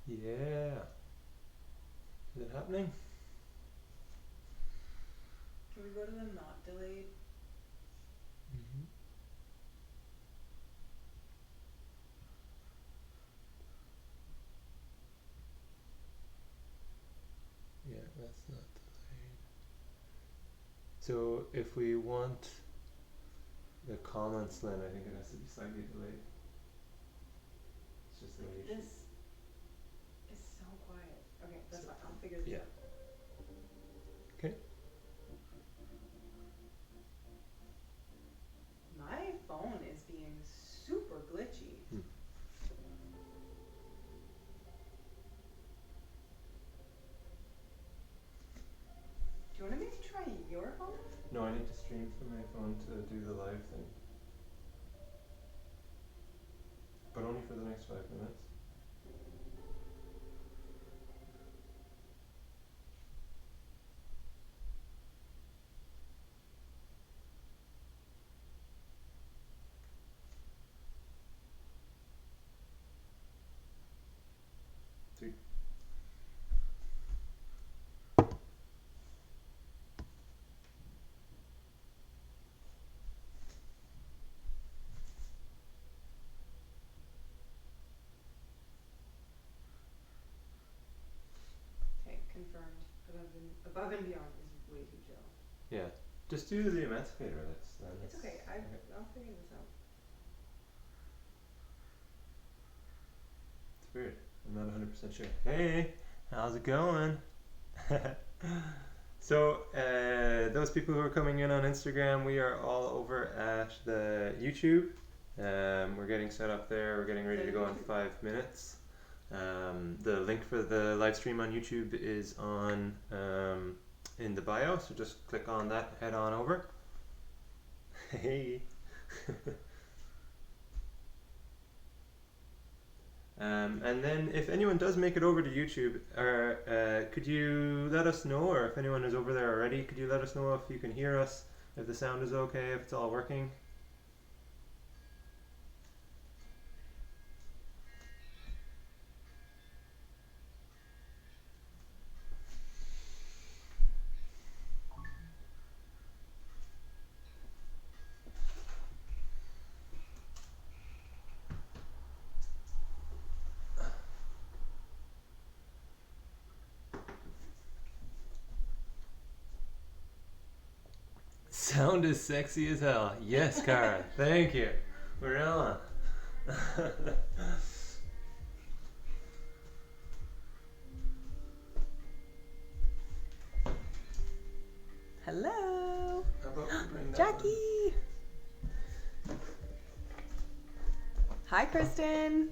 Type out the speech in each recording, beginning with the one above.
Yeah. Is it happening? Can we go to the not delayed? Mm-hmm. Yeah, that's not delayed. So if we want the comments, Lynn, I think it has to be slightly delayed. It's just the way you This is so quiet. Okay, that's So- fine. I'll figure this yeah. out. Okay. My phone is being super glitchy. Hmm. Do you want me to try your phone? No, I need to stream from my phone to do the live thing. But only for the next 5 minutes. Sweet. Okay, confirmed. Above and beyond is way too chill. Yeah. Just do the emancipator. It's okay. I'll figure this out. It's weird. I'm not 100% sure. Hey, how's it going? So, those people who are coming in on Instagram, we are all over at the YouTube. We're getting set up there. We're getting ready to go in 5 minutes. The link for the live stream on YouTube is on in the bio, so just click on that, head on over. Hey. And then if anyone does make it over to YouTube, could you let us know, or if anyone is over there already, could you let us know if you can hear us, if the sound is okay, if it's all working? Sound is sexy as hell. Yes, Cara. Thank you. We're on. Hello, How about we bring that Jackie. Hi, Kristen.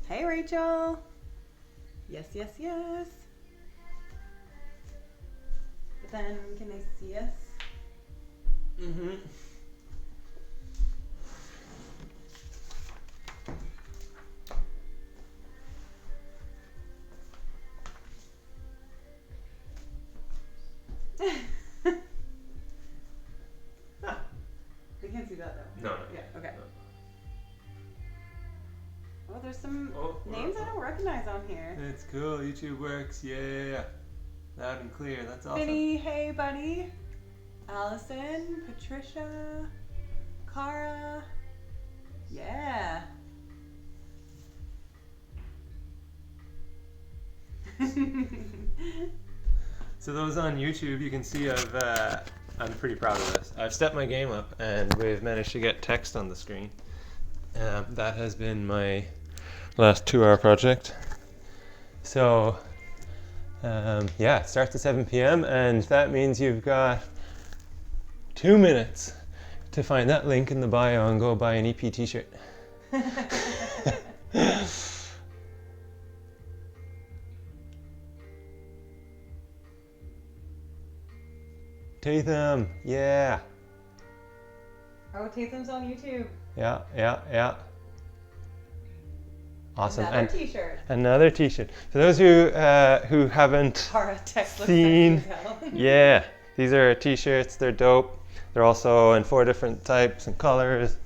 Hey, Rachel. Yes, yes, yes. But then, can they see us? Mm-hmm. They can't see that though. No. Yeah, okay. No. Oh, there's some Oh, names I don't recognize on here. It's cool. YouTube works. Yeah. Loud and clear. That's awesome. Vinny, hey buddy. Allison, Patricia, Cara. Yeah. So those on YouTube, you can see I'm pretty proud of this. I've stepped my game up, and we've managed to get text on the screen. That has been my last 2-hour project. So, yeah, it starts at 7 p.m. and that means you've got 2 minutes to find that link in the bio and go buy an EP t-shirt. Tatham, yeah. Oh, Tatham's on YouTube. Yeah. Awesome. Another t-shirt. Another t-shirt. For those who haven't Cara text seen, yeah, these are t-shirts. They're dope. They're also in 4 different types and colors.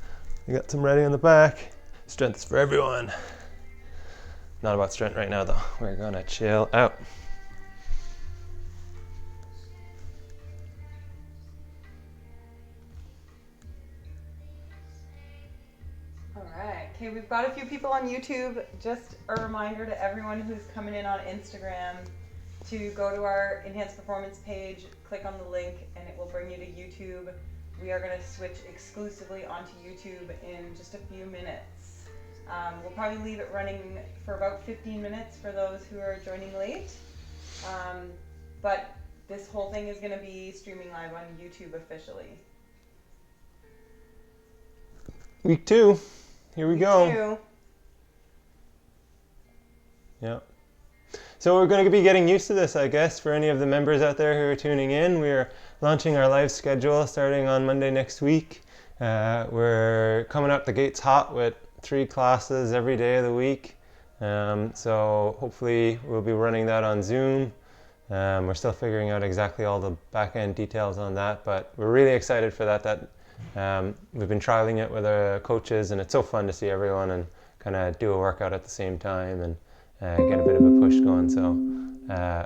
You got some ready on the back. Strength is for everyone. Not about strength right now though. We're gonna chill out. Alright, okay, we've got a few people on YouTube. Just a reminder to everyone who's coming in on Instagram to go to our Enhanced Performance page, click on the link, and it will bring you to YouTube. We are going to switch exclusively onto YouTube in just a few minutes. We'll probably leave it running for about 15 minutes for those who are joining late. But this whole thing is going to be streaming live on YouTube officially. Week 2. Here we go. Week 2. Yeah. So we're going to be getting used to this, I guess, for any of the members out there who are tuning in. We're launching our live schedule starting on Monday next week. We're coming out the gates hot with 3 classes every day of the week. So hopefully we'll be running that on Zoom. We're still figuring out exactly all the back-end details on that, but we're really excited for that. We've been trialing it with our coaches, and it's so fun to see everyone and kind of do a workout at the same time and get a bit of a push going. So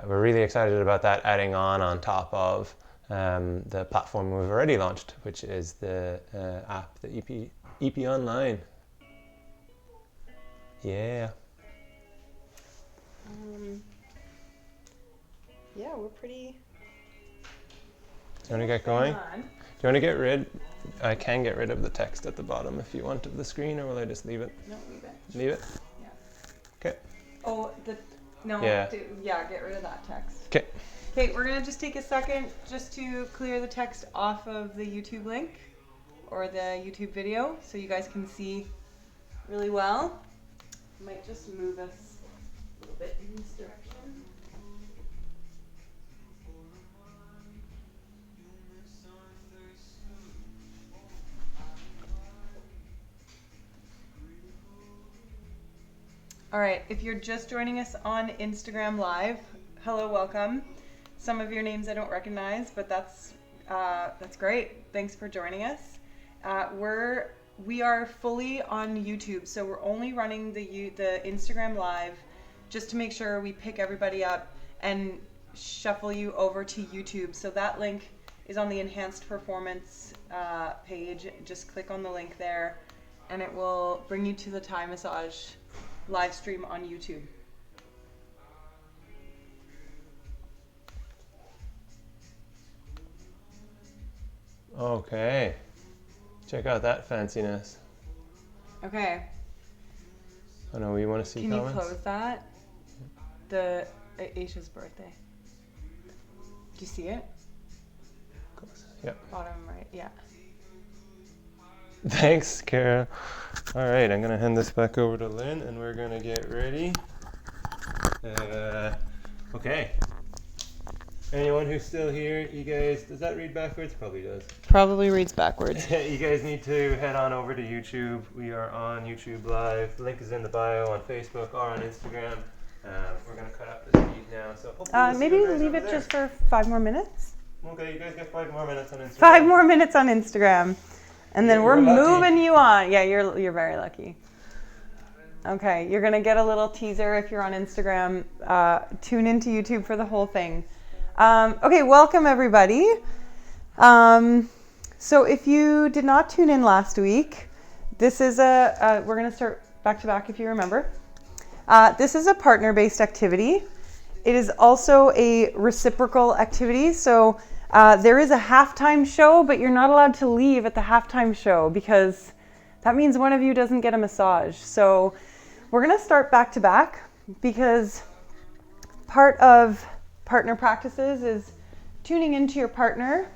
we're really excited about that, adding on top of the platform we've already launched, which is the app, the EP Online. Yeah. Yeah, we're pretty... Do you want to get going? Do you want to get rid? I can get rid of the text at the bottom if you want of the screen, or will I just leave it? No, leave it. Leave it? Yeah. Okay. Oh, no. Yeah. Get rid of that text. Okay. Okay, we're gonna just take a second just to clear the text off of the YouTube link or the YouTube video so you guys can see really well. Might just move us a little bit in this direction. All right, if you're just joining us on Instagram Live, hello, welcome. Some of your names I don't recognize, but that's great. Thanks for joining us. We are fully on YouTube, so we're only running the Instagram Live just to make sure we pick everybody up and shuffle you over to YouTube. So that link is on the Enhanced Performance page. Just click on the link there, and it will bring you to the Thai massage live stream on YouTube. Okay. Check out that fanciness. Okay. Oh no, we want to see Can comments? you close that? The Aisha's birthday. Do you see it? Close. Yep. Bottom right, yeah. Thanks, Kara. All right, I'm gonna hand this back over to Lynn, and we're gonna get ready. Okay. Anyone who's still here, you guys, does that read backwards? Probably does. Probably reads backwards. You guys need to head on over to YouTube. We are on YouTube Live. The link is in the bio on Facebook or on Instagram. We're gonna cut up the feed now, so hopefully we'll Maybe see you guys leave over it there. just for 5 more minutes. Okay, you guys get 5 more minutes on Instagram. 5 more minutes on Instagram. And then we're You're lucky. moving you on. Yeah, you're very lucky. Okay, you're going to get a little teaser if you're on Instagram. Tune into YouTube for the whole thing. Okay, welcome everybody. So if you did not tune in last week, this is we're going to start back to back if you remember. This is a partner-based activity. It is also a reciprocal activity. So there is a halftime show, but you're not allowed to leave at the halftime show because that means one of you doesn't get a massage. So we're going to start back to back because part of partner practices is tuning into your partner,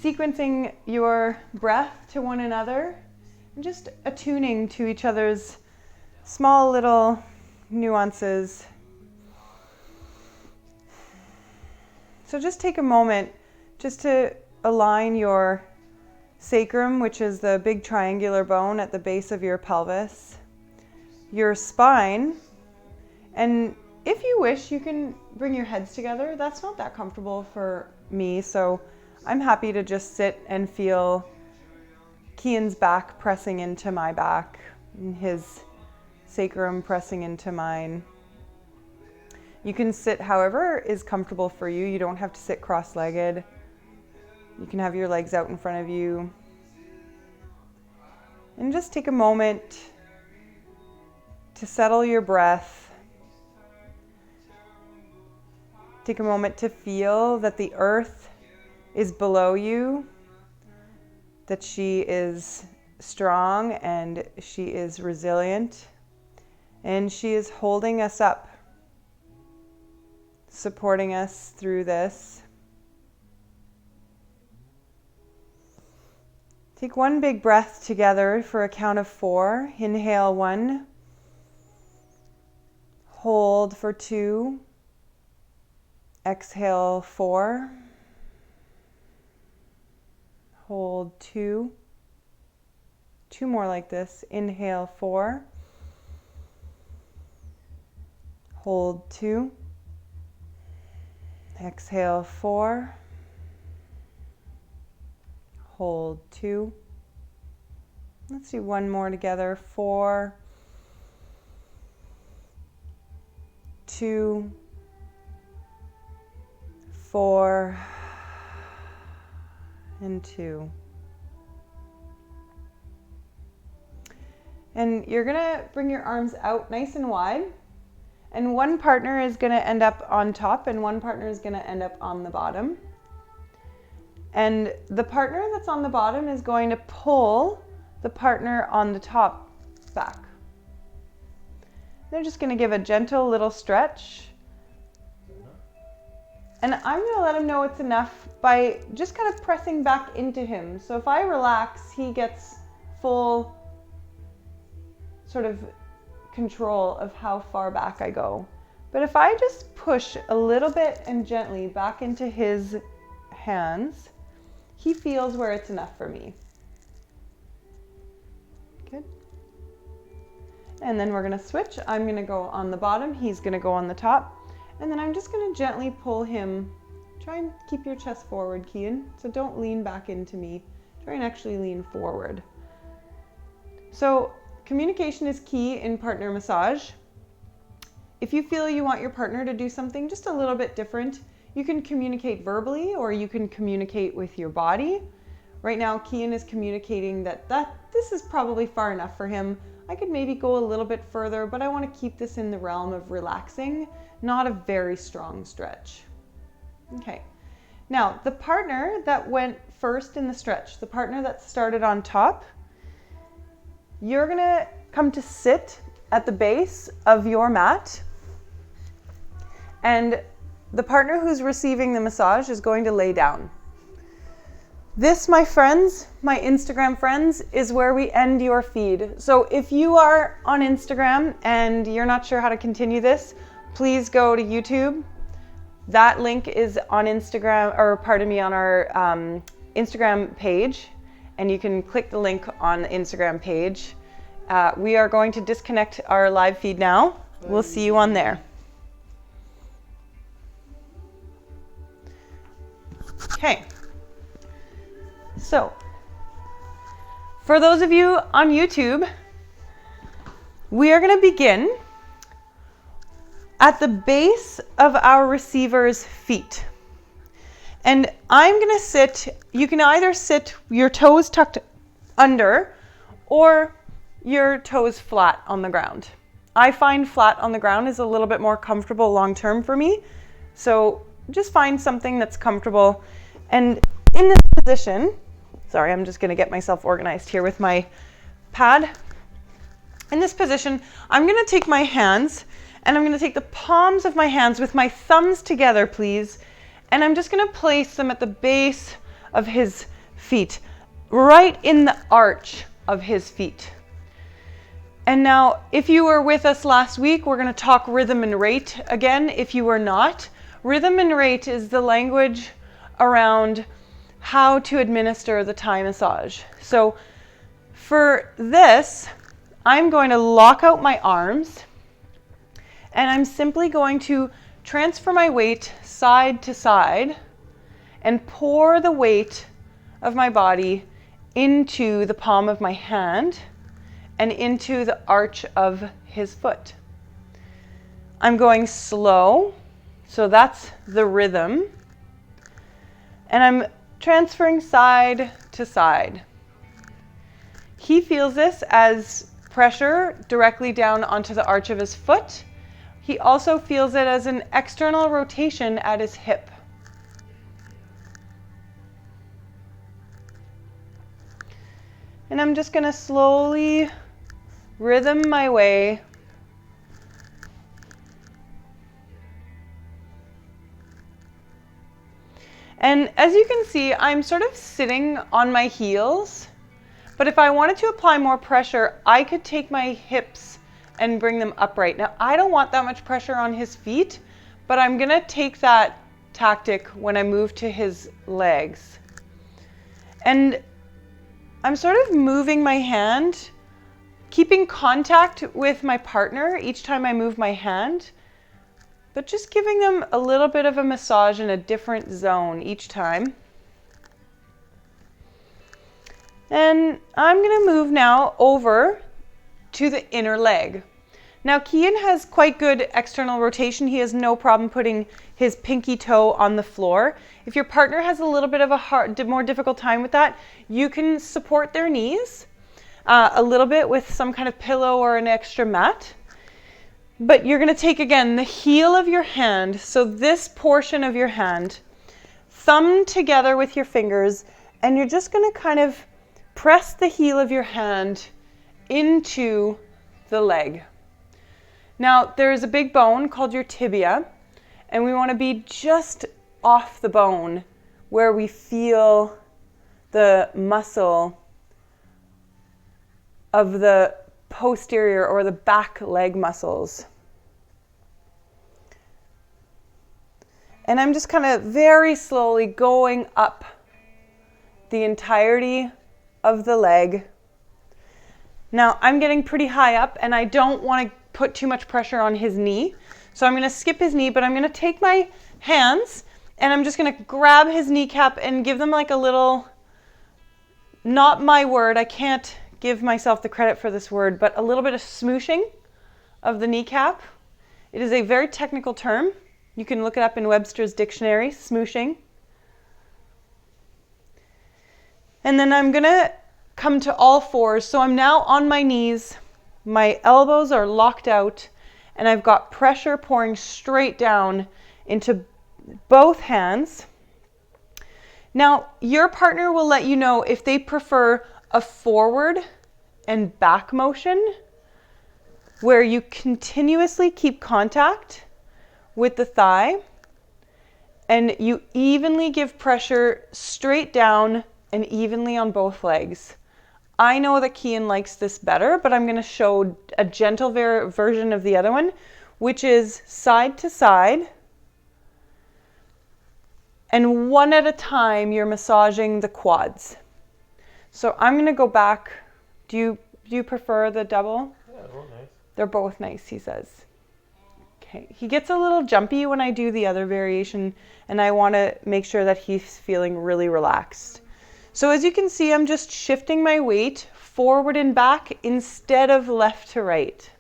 sequencing your breath to one another, and just attuning to each other's small little nuances. So just take a moment just to align your sacrum, which is the big triangular bone at the base of your pelvis, your spine, and if you wish, you can bring your heads together. That's not that comfortable for me, so I'm happy to just sit and feel Cian's back pressing into my back and his sacrum pressing into mine. You can sit however is comfortable for you. You don't have to sit cross-legged. You can have your legs out in front of you. And just take a moment to settle your breath. Take a moment to feel that the earth is below you, that she is strong and she is resilient, and she is holding us up, supporting us through this. Take one big breath together for a count of 4. Inhale 1. Hold for 2. Exhale 4. Hold 2. 2 more like this. Inhale 4. Hold 2. Exhale 4. Hold 2. Let's do one more together. 4, 2, 4, and 2. And you're going to bring your arms out nice and wide. And one partner is going to end up on top and one partner is going to end up on the bottom. And the partner that's on the bottom is going to pull the partner on the top back. They're just going to give a gentle little stretch. And I'm going to let him know it's enough by just kind of pressing back into him. So if I relax, he gets full sort of control of how far back I go. But if I just push a little bit and gently back into his hands, he feels where it's enough for me. Good. And then we're going to switch. I'm going to go on the bottom. He's going to go on the top. And then I'm just going to gently pull him. Try and keep your chest forward, Cian. So don't lean back into me. Try and actually lean forward. So communication is key in partner massage. If you feel you want your partner to do something just a little bit different, you can communicate verbally or you can communicate with your body. Right now, Cian is communicating that this is probably far enough for him. I could maybe go a little bit further, but I want to keep this in the realm of relaxing, not a very strong stretch. Okay. Now, the partner that went first in the stretch, the partner that started on top, you're going to come to sit at the base of your mat. And the partner who's receiving the massage is going to lay down. This, my friends, my Instagram friends, is where we end your feed. So if you are on Instagram and you're not sure how to continue this, please go to YouTube. That link is on Instagram, or pardon me, on our Instagram page. And you can click the link on the Instagram page. We are going to disconnect our live feed now. We'll see you on there. Okay, so for those of you on YouTube, we are going to begin at the base of our receiver's feet. And I'm going to sit, you can either sit your toes tucked under or your toes flat on the ground. I find flat on the ground is a little bit more comfortable long term for me. So just find something that's comfortable. And in this position, sorry, I'm just going to get myself organized here with my pad. In this position, I'm going to take my hands and I'm going to take the palms of my hands with my thumbs together, please. And I'm just going to place them at the base of his feet, right in the arch of his feet. And now, if you were with us last week, we're going to talk rhythm and rate again. If you were not, rhythm and rate is the language around how to administer the Thai massage. So for this, I'm going to lock out my arms and I'm simply going to transfer my weight side to side and pour the weight of my body into the palm of my hand and into the arch of his foot. I'm going slow, so that's the rhythm. And I'm transferring side to side. He feels this as pressure directly down onto the arch of his foot. He also feels it as an external rotation at his hip. And I'm just going to slowly rhythm my way and as you can see, I'm sort of sitting on my heels, but if I wanted to apply more pressure, I could take my hips and bring them upright. Now, I don't want that much pressure on his feet, but I'm going to take that tactic when I move to his legs. And I'm sort of moving my hand, keeping contact with my partner each time I move my hand, but just giving them a little bit of a massage in a different zone each time. And I'm going to move now over to the inner leg. Now, Cian has quite good external rotation. He has no problem putting his pinky toe on the floor. If your partner has a little bit of a more difficult time with that, you can support their knees a little bit with some kind of pillow or an extra mat. But you're going to take, again, the heel of your hand, so this portion of your hand, thumb together with your fingers, and you're just going to kind of press the heel of your hand into the leg. Now, there is a big bone called your tibia, and we want to be just off the bone where we feel the muscle of the posterior or the back leg muscles. And I'm just kind of very slowly going up the entirety of the leg. Now, I'm getting pretty high up and I don't want to put too much pressure on his knee. So I'm going to skip his knee, but I'm going to take my hands and I'm just going to grab his kneecap and give them like a little, not my word, I can't give myself the credit for this word, but a little bit of smooshing of the kneecap. It is a very technical term. You can look it up in Webster's dictionary, smooshing. And then I'm going to come to all fours. So I'm now on my knees. My elbows are locked out and I've got pressure pouring straight down into both hands. Now, your partner will let you know if they prefer a forward and back motion where you continuously keep contact with the thigh and you evenly give pressure straight down and evenly on both legs. I know that Cian likes this better, but I'm going to show a gentle version of the other one, which is side to side. And one at a time, you're massaging the quads. So I'm going to go back. Do you prefer the double? Yeah, they're both nice. They're both nice, he says. Okay. He gets a little jumpy when I do the other variation, and I want to make sure that he's feeling really relaxed. So as you can see, I'm just shifting my weight forward and back instead of left to right.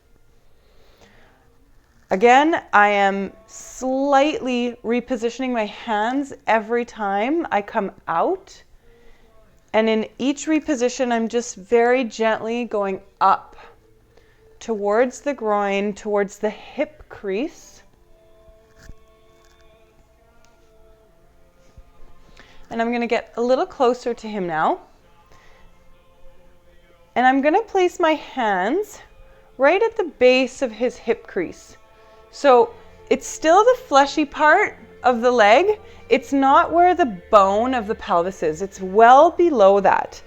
Again, I am slightly repositioning my hands every time I come out. And in each reposition, I'm just very gently going up towards the groin, towards the hip crease. And I'm going to get a little closer to him now. And I'm going to place my hands right at the base of his hip crease. So it's still the fleshy part of the leg. It's not where the bone of the pelvis is. It's well below that.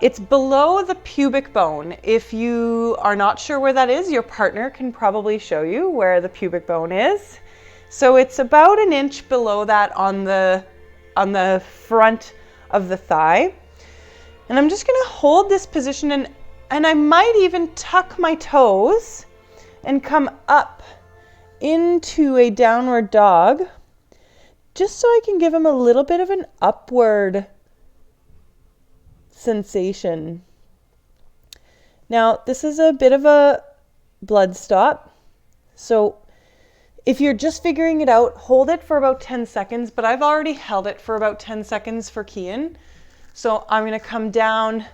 It's below the pubic bone. If you are not sure where that is, your partner can probably show you where the pubic bone is. So it's about an inch below that on the front of the thigh. And I'm just going to hold this position and I might even tuck my toes and come up into a downward dog just so I can give him a little bit of an upward sensation. Now, this is a bit of a blood stop. So if you're just figuring it out, hold it for about 10 seconds, but I've already held it for about 10 seconds for Cian. So I'm going to come down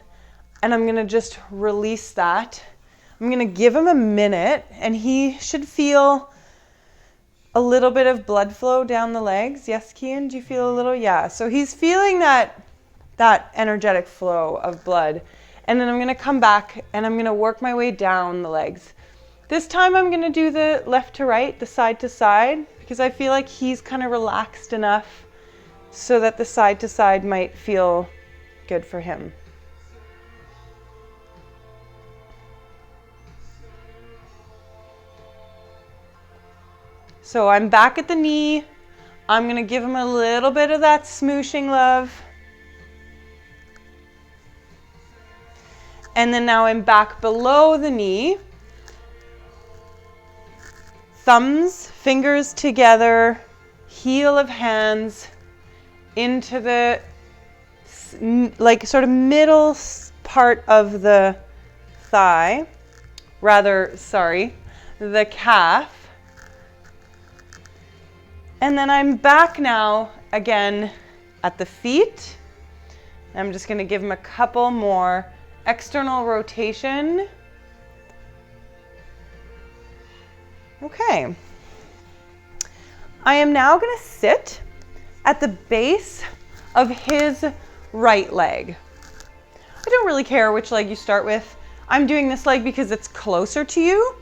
and I'm going to just release that. I'm going to give him a minute and he should feel a little bit of blood flow down the legs. Yes, Cian, do you feel a little? Yeah, so he's feeling that energetic flow of blood. And then I'm going to come back and I'm going to work my way down the legs. This time I'm going to do the left to right, the side to side, because I feel like he's kind of relaxed enough so that the side to side might feel good for him. So I'm back at the knee. I'm going to give him a little bit of that smooshing love. And then now I'm back below the knee. Thumbs, fingers together, heel of hands into the like sort of middle part of the thigh. The calf. And then I'm back now again at the feet. I'm just going to give him a couple more external rotation. Okay. I am now going to sit at the base of his right leg. I don't really care which leg you start with. I'm doing this leg because it's closer to you,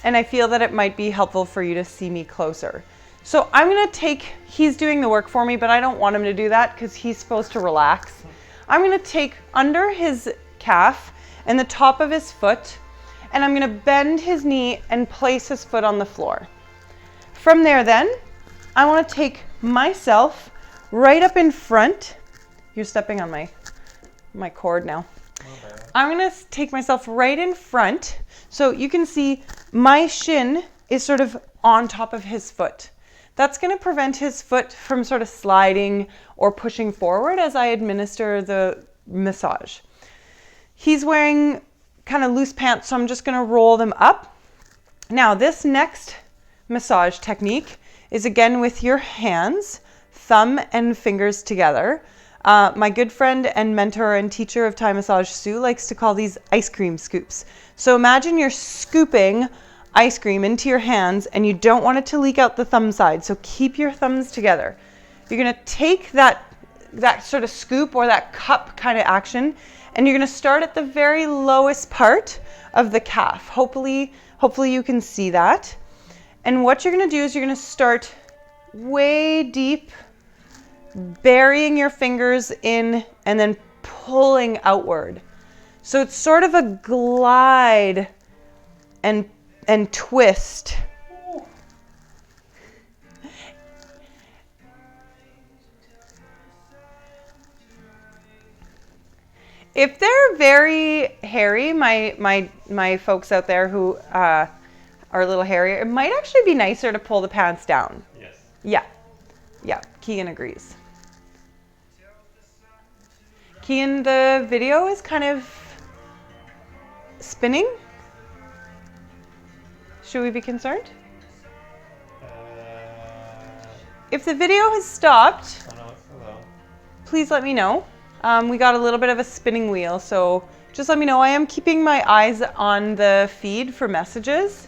and I feel that it might be helpful for you to see me closer. So I'm going to he's doing the work for me, but I don't want him to do that because he's supposed to relax. I'm going to take under his calf and the top of his foot, and I'm going to bend his knee and place his foot on the floor. From there then, I want to take myself right up in front. You're stepping on my cord now. Okay. I'm going to take myself right in front so you can see my shin is sort of on top of his foot. That's going to prevent his foot from sort of sliding or pushing forward as I administer the massage. He's wearing kind of loose pants, so I'm just going to roll them up. Now, this next massage technique is again with your hands, thumb and fingers together. My good friend and mentor and teacher of Thai massage, Sue, likes to call these ice cream scoops. So imagine you're scooping ice cream into your hands and you don't want it to leak out the thumb side, so keep your thumbs together. You're going to take that sort of scoop or that cup kind of action, and you're going to start at the very lowest part of the calf. Hopefully you can see that. And what you're going to do is you're going to start way deep, burying your fingers in and then pulling outward. So it's sort of a glide and twist. If they're very hairy, my folks out there who are a little hairier, it might actually be nicer to pull the pants down. Yes. Yeah, Cian agrees. Cian, the video is kind of spinning. Should we be concerned? If the video has stopped, please let me know. We got a little bit of a spinning wheel, so just let me know. I am keeping my eyes on the feed for messages.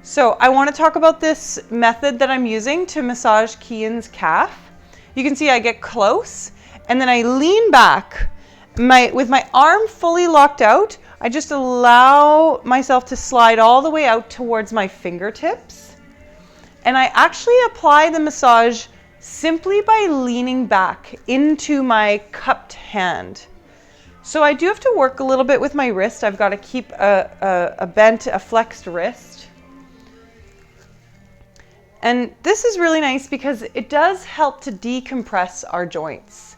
So I want to talk about this method that I'm using to massage Cian's calf. You can see I get close and then I lean back. With my arm fully locked out, I just allow myself to slide all the way out towards my fingertips. And I actually apply the massage simply by leaning back into my cupped hand. So I do have to work a little bit with my wrist. I've got to keep a flexed wrist. And this is really nice because it does help to decompress our joints.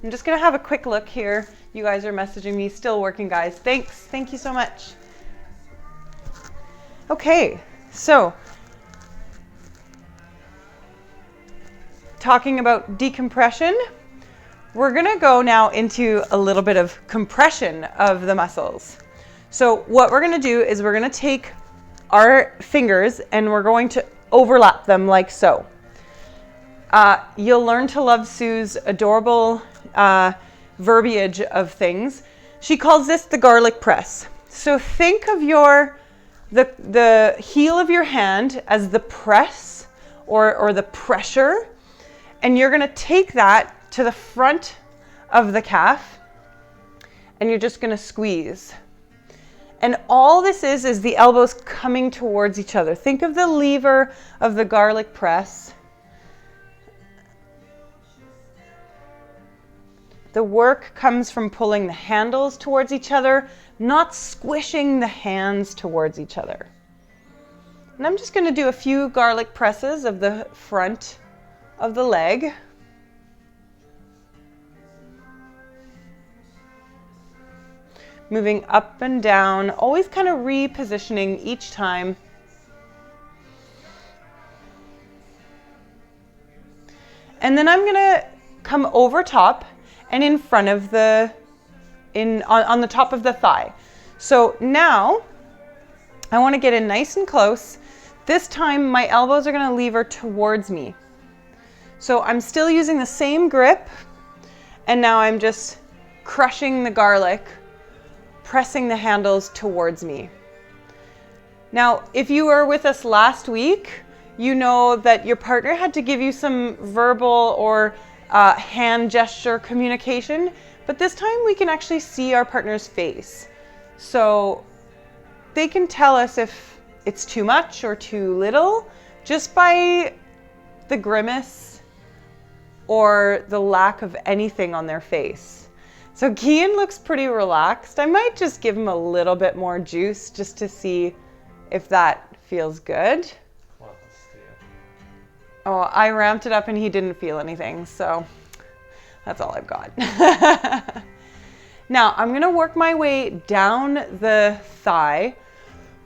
I'm just going to have a quick look here. You guys are messaging me, still working, guys. Thanks. Thank you so much. Okay, so talking about decompression, we're gonna go now into a little bit of compression of the muscles. So what we're gonna do is we're gonna take our fingers and we're going to overlap them like so. You'll learn to love Sue's adorable verbiage of things. She calls this the garlic press. So think of the heel of your hand as the press or the pressure, and you're gonna take that to the front of the calf and you're just gonna squeeze. And all this is the elbows coming towards each other. Think of the lever of the garlic press. The work comes from pulling the handles towards each other, not squishing the hands towards each other. And I'm just going to do a few garlic presses of the front of the leg. Moving up and down, always kind of repositioning each time. And then I'm going to come over top and in front of on the top of the thigh. So now I want to get in nice and close. This time my elbows are going to lever towards me. So I'm still using the same grip, and now I'm just crushing the garlic, pressing the handles towards me. Now, if you were with us last week, you know that your partner had to give you some verbal or hand gesture communication, but this time we can actually see our partner's face. So they can tell us if it's too much or too little just by the grimace or the lack of anything on their face. So Cian looks pretty relaxed. I might just give him a little bit more juice just to see if that feels good. Oh, I ramped it up and he didn't feel anything, so that's all I've got. Now I'm gonna work my way down the thigh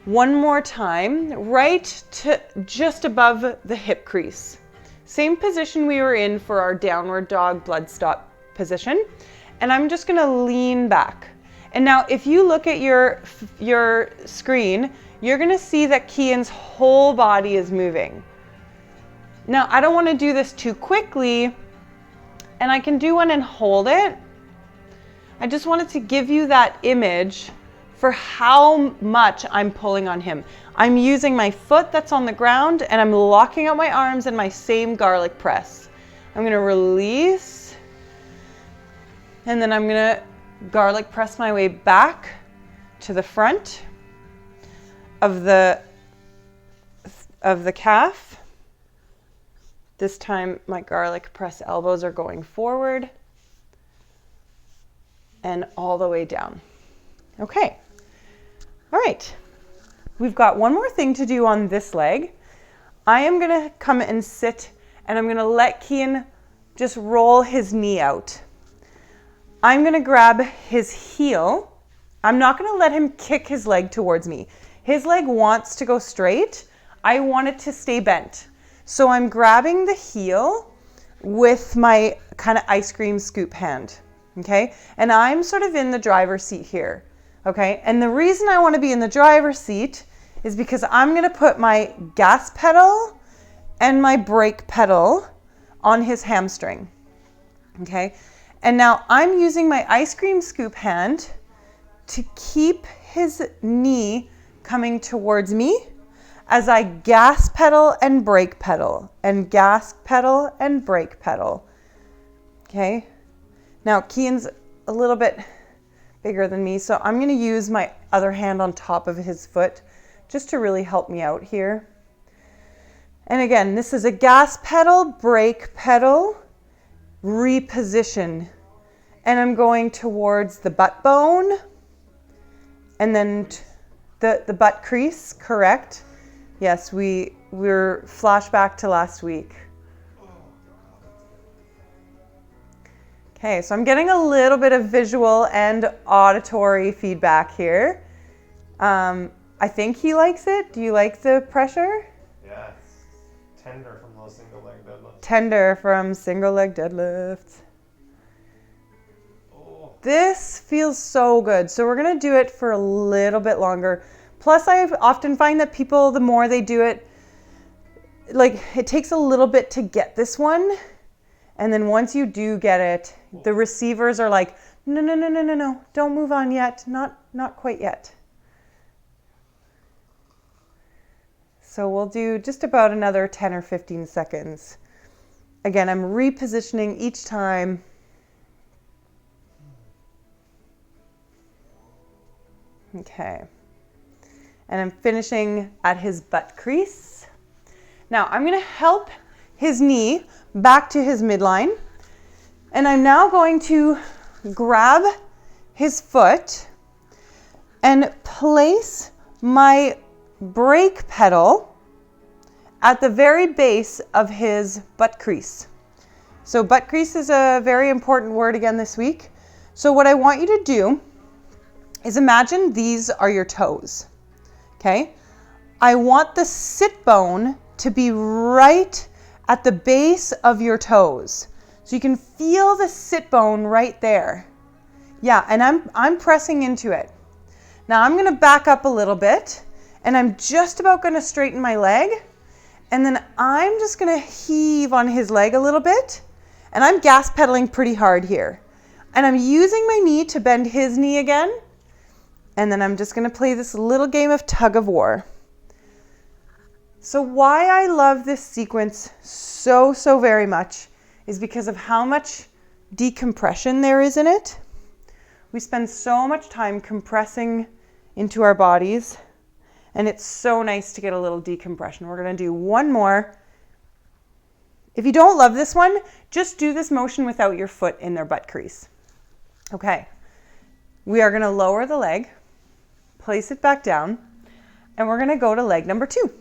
one more time, right to just above the hip crease. Same position we were in for our downward dog blood stop position. And I'm just gonna lean back. And now if you look at your screen, you're gonna see that Cian's whole body is moving. Now, I don't want to do this too quickly, and I can do one and hold it. I just wanted to give you that image for how much I'm pulling on him. I'm using my foot that's on the ground, and I'm locking out my arms in my same garlic press. I'm going to release, and then I'm going to garlic press my way back to the front of the calf. This time my garlic press elbows are going forward and all the way down. Okay. All right. We've got one more thing to do on this leg. I am going to come and sit, and I'm going to let Cian just roll his knee out. I'm going to grab his heel. I'm not going to let him kick his leg towards me. His leg wants to go straight. I want it to stay bent. So I'm grabbing the heel with my kind of ice cream scoop hand, okay? And I'm sort of in the driver's seat here, okay? And the reason I want to be in the driver's seat is because I'm going to put my gas pedal and my brake pedal on his hamstring, okay? And now I'm using my ice cream scoop hand to keep his knee coming towards me as I gas pedal and brake pedal and gas pedal and brake pedal. Okay. Now Cian's a little bit bigger than me, so I'm going to use my other hand on top of his foot just to really help me out here. And again, this is a gas pedal, brake pedal, reposition. And I'm going towards the butt bone and then the butt crease, correct? Yes, we're flashback to last week. Okay, so I'm getting a little bit of visual and auditory feedback here. I think he likes it. Do you like the pressure? Yeah, it's tender from those single leg deadlifts. Tender from single leg deadlifts. This feels so good. So we're gonna do it for a little bit longer. Plus, I often find that people, the more they do it, like it takes a little bit to get this one. And then once you do get it, the receivers are like, no, no, no, no, no, no, don't move on yet. Not quite yet. So we'll do just about another 10 or 15 seconds. Again, I'm repositioning each time. Okay. And I'm finishing at his butt crease. Now I'm going to help his knee back to his midline. And I'm now going to grab his foot and place my brake pedal at the very base of his butt crease. So butt crease is a very important word again this week. So what I want you to do is imagine these are your toes, okay? I want the sit bone to be right at the base of your toes. So you can feel the sit bone right there. Yeah, and I'm pressing into it. Now I'm gonna back up a little bit and I'm just about gonna straighten my leg. And then I'm just gonna heave on his leg a little bit. And I'm gas pedaling pretty hard here. And I'm using my knee to bend his knee again. And then I'm just gonna play this little game of tug of war. So why I love this sequence so very much is because of how much decompression there is in it. We spend so much time compressing into our bodies, and it's so nice to get a little decompression. We're gonna do one more. If you don't love this one, just do this motion without your foot in their butt crease. Okay, we are gonna lower the leg, place it back down, and we're gonna go to leg number 2.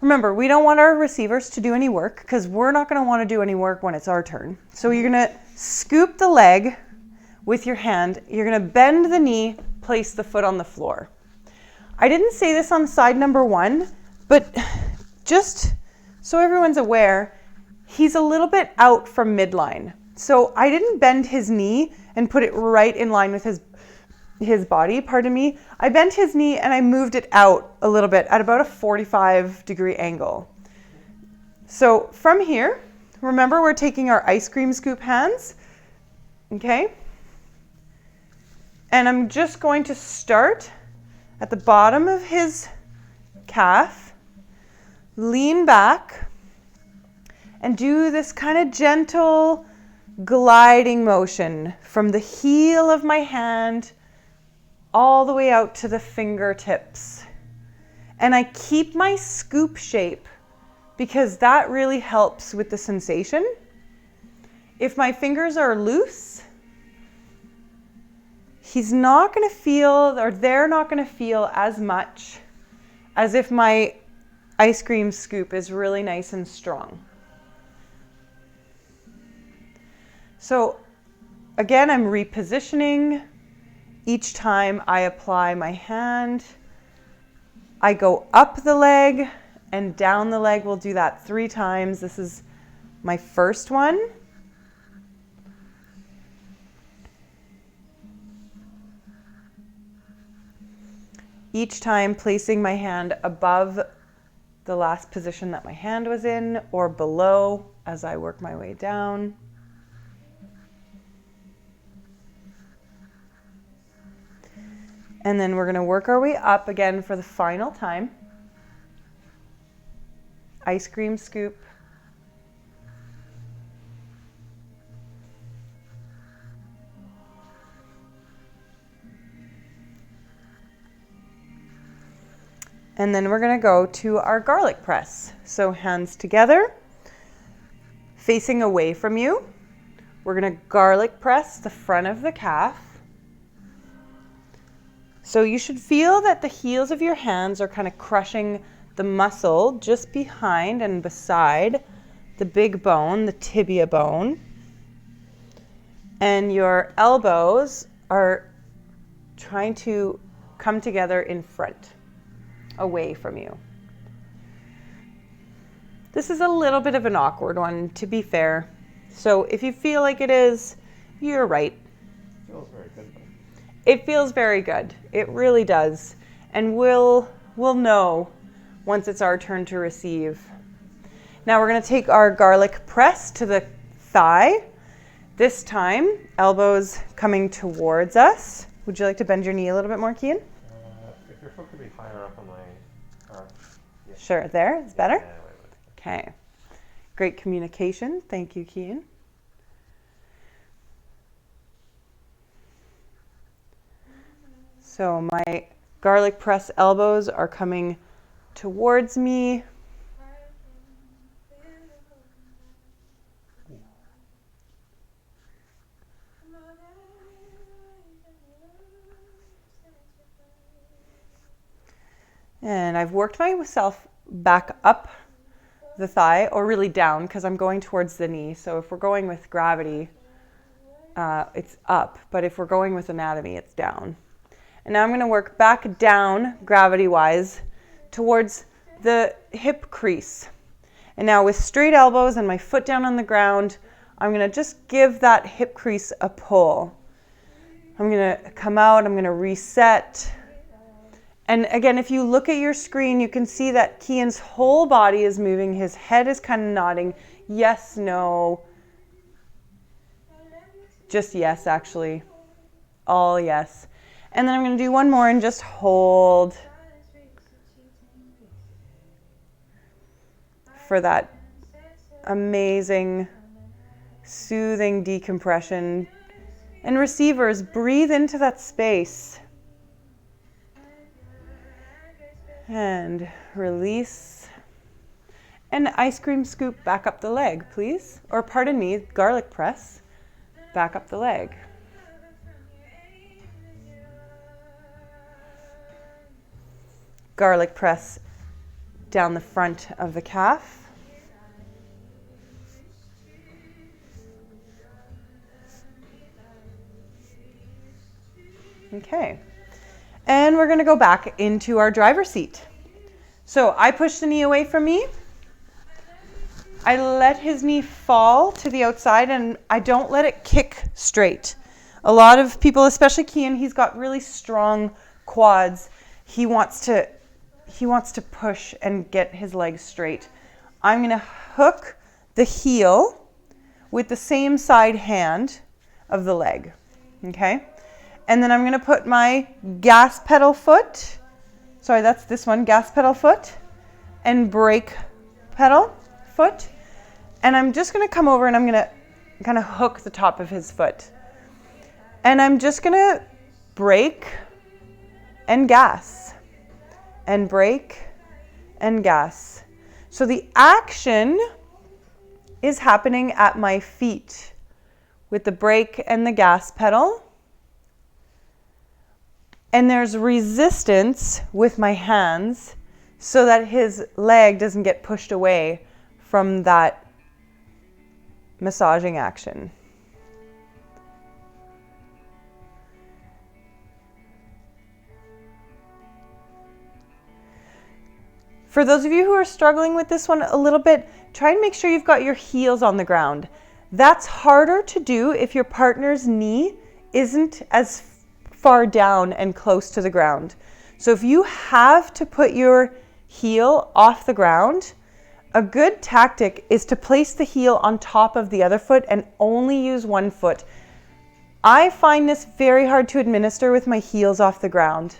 Remember, we don't want our receivers to do any work because we're not gonna wanna do any work when it's our turn. So you're gonna scoop the leg with your hand, you're gonna bend the knee, place the foot on the floor. I didn't say this on side number 1, but just so everyone's aware, he's a little bit out from midline. So I didn't bend his knee and put it right in line with his body, pardon me. I bent his knee and I moved it out a little bit at about a 45-degree angle. So from here, remember we're taking our ice cream scoop hands, okay? And I'm just going to start at the bottom of his calf, lean back, and do this kind of gentle gliding motion from the heel of my hand all the way out to the fingertips. And I keep my scoop shape because that really helps with the sensation. If my fingers are loose, he's not going to feel, or they're not going to feel as much as if my ice cream scoop is really nice and strong. So again, I'm repositioning. Each time I apply my hand, I go up the leg and down the leg. We'll do that 3 times. This is my first one. Each time placing my hand above the last position that my hand was in or below as I work my way down. And then we're going to work our way up again for the final time. Ice cream scoop. And then we're going to go to our garlic press. So hands together, facing away from you. We're going to garlic press the front of the calf. So you should feel that the heels of your hands are kind of crushing the muscle just behind and beside the big bone, the tibia bone. And your elbows are trying to come together in front, away from you. This is a little bit of an awkward one, to be fair. So if you feel like it is, you're right. Feels very good though. It feels very good. It really does. And we'll know once it's our turn to receive. Now we're going to take our garlic press to the thigh. This time, elbows coming towards us. Would you like to bend your knee a little bit more, Cian? If your foot could be higher up on my arm. Yeah. Sure, there, it's better? Yeah, wait. Okay. Great communication. Thank you, Cian. So my garlic press elbows are coming towards me. And I've worked myself back up the thigh, or really down, because I'm going towards the knee. So if we're going with gravity, it's up. But if we're going with anatomy, it's down. And now I'm going to work back down, gravity-wise, towards the hip crease. And now with straight elbows and my foot down on the ground, I'm going to just give that hip crease a pull. I'm going to come out, I'm going to reset. And again, if you look at your screen, you can see that Cian's whole body is moving. His head is kind of nodding. Yes, no. Just yes, actually. All yes. And then I'm going to do one more and just hold for that amazing, soothing decompression. And receivers, breathe into that space. And release. And ice cream scoop back up the leg, please. Or pardon me, garlic press back up the leg. Garlic press down the front of the calf. Okay. And we're going to go back into our driver's seat. So I push the knee away from me. I let his knee fall to the outside and I don't let it kick straight. A lot of people, especially Cian, he's got really strong quads. He wants to push and get his legs straight. I'm going to hook the heel with the same side hand of the leg. Okay? And then I'm going to put my gas pedal foot, sorry, that's this one, gas pedal foot, and brake pedal foot. And I'm just going to come over and I'm going to kind of hook the top of his foot. And I'm just going to brake and gas, and brake and gas. So the action is happening at my feet with the brake and the gas pedal. And there's resistance with my hands so that his leg doesn't get pushed away from that massaging action. For those of you who are struggling with this one a little bit, try and make sure you've got your heels on the ground. That's harder to do if your partner's knee isn't as far down and close to the ground. So if you have to put your heel off the ground, a good tactic is to place the heel on top of the other foot and only use one foot. I find this very hard to administer with my heels off the ground.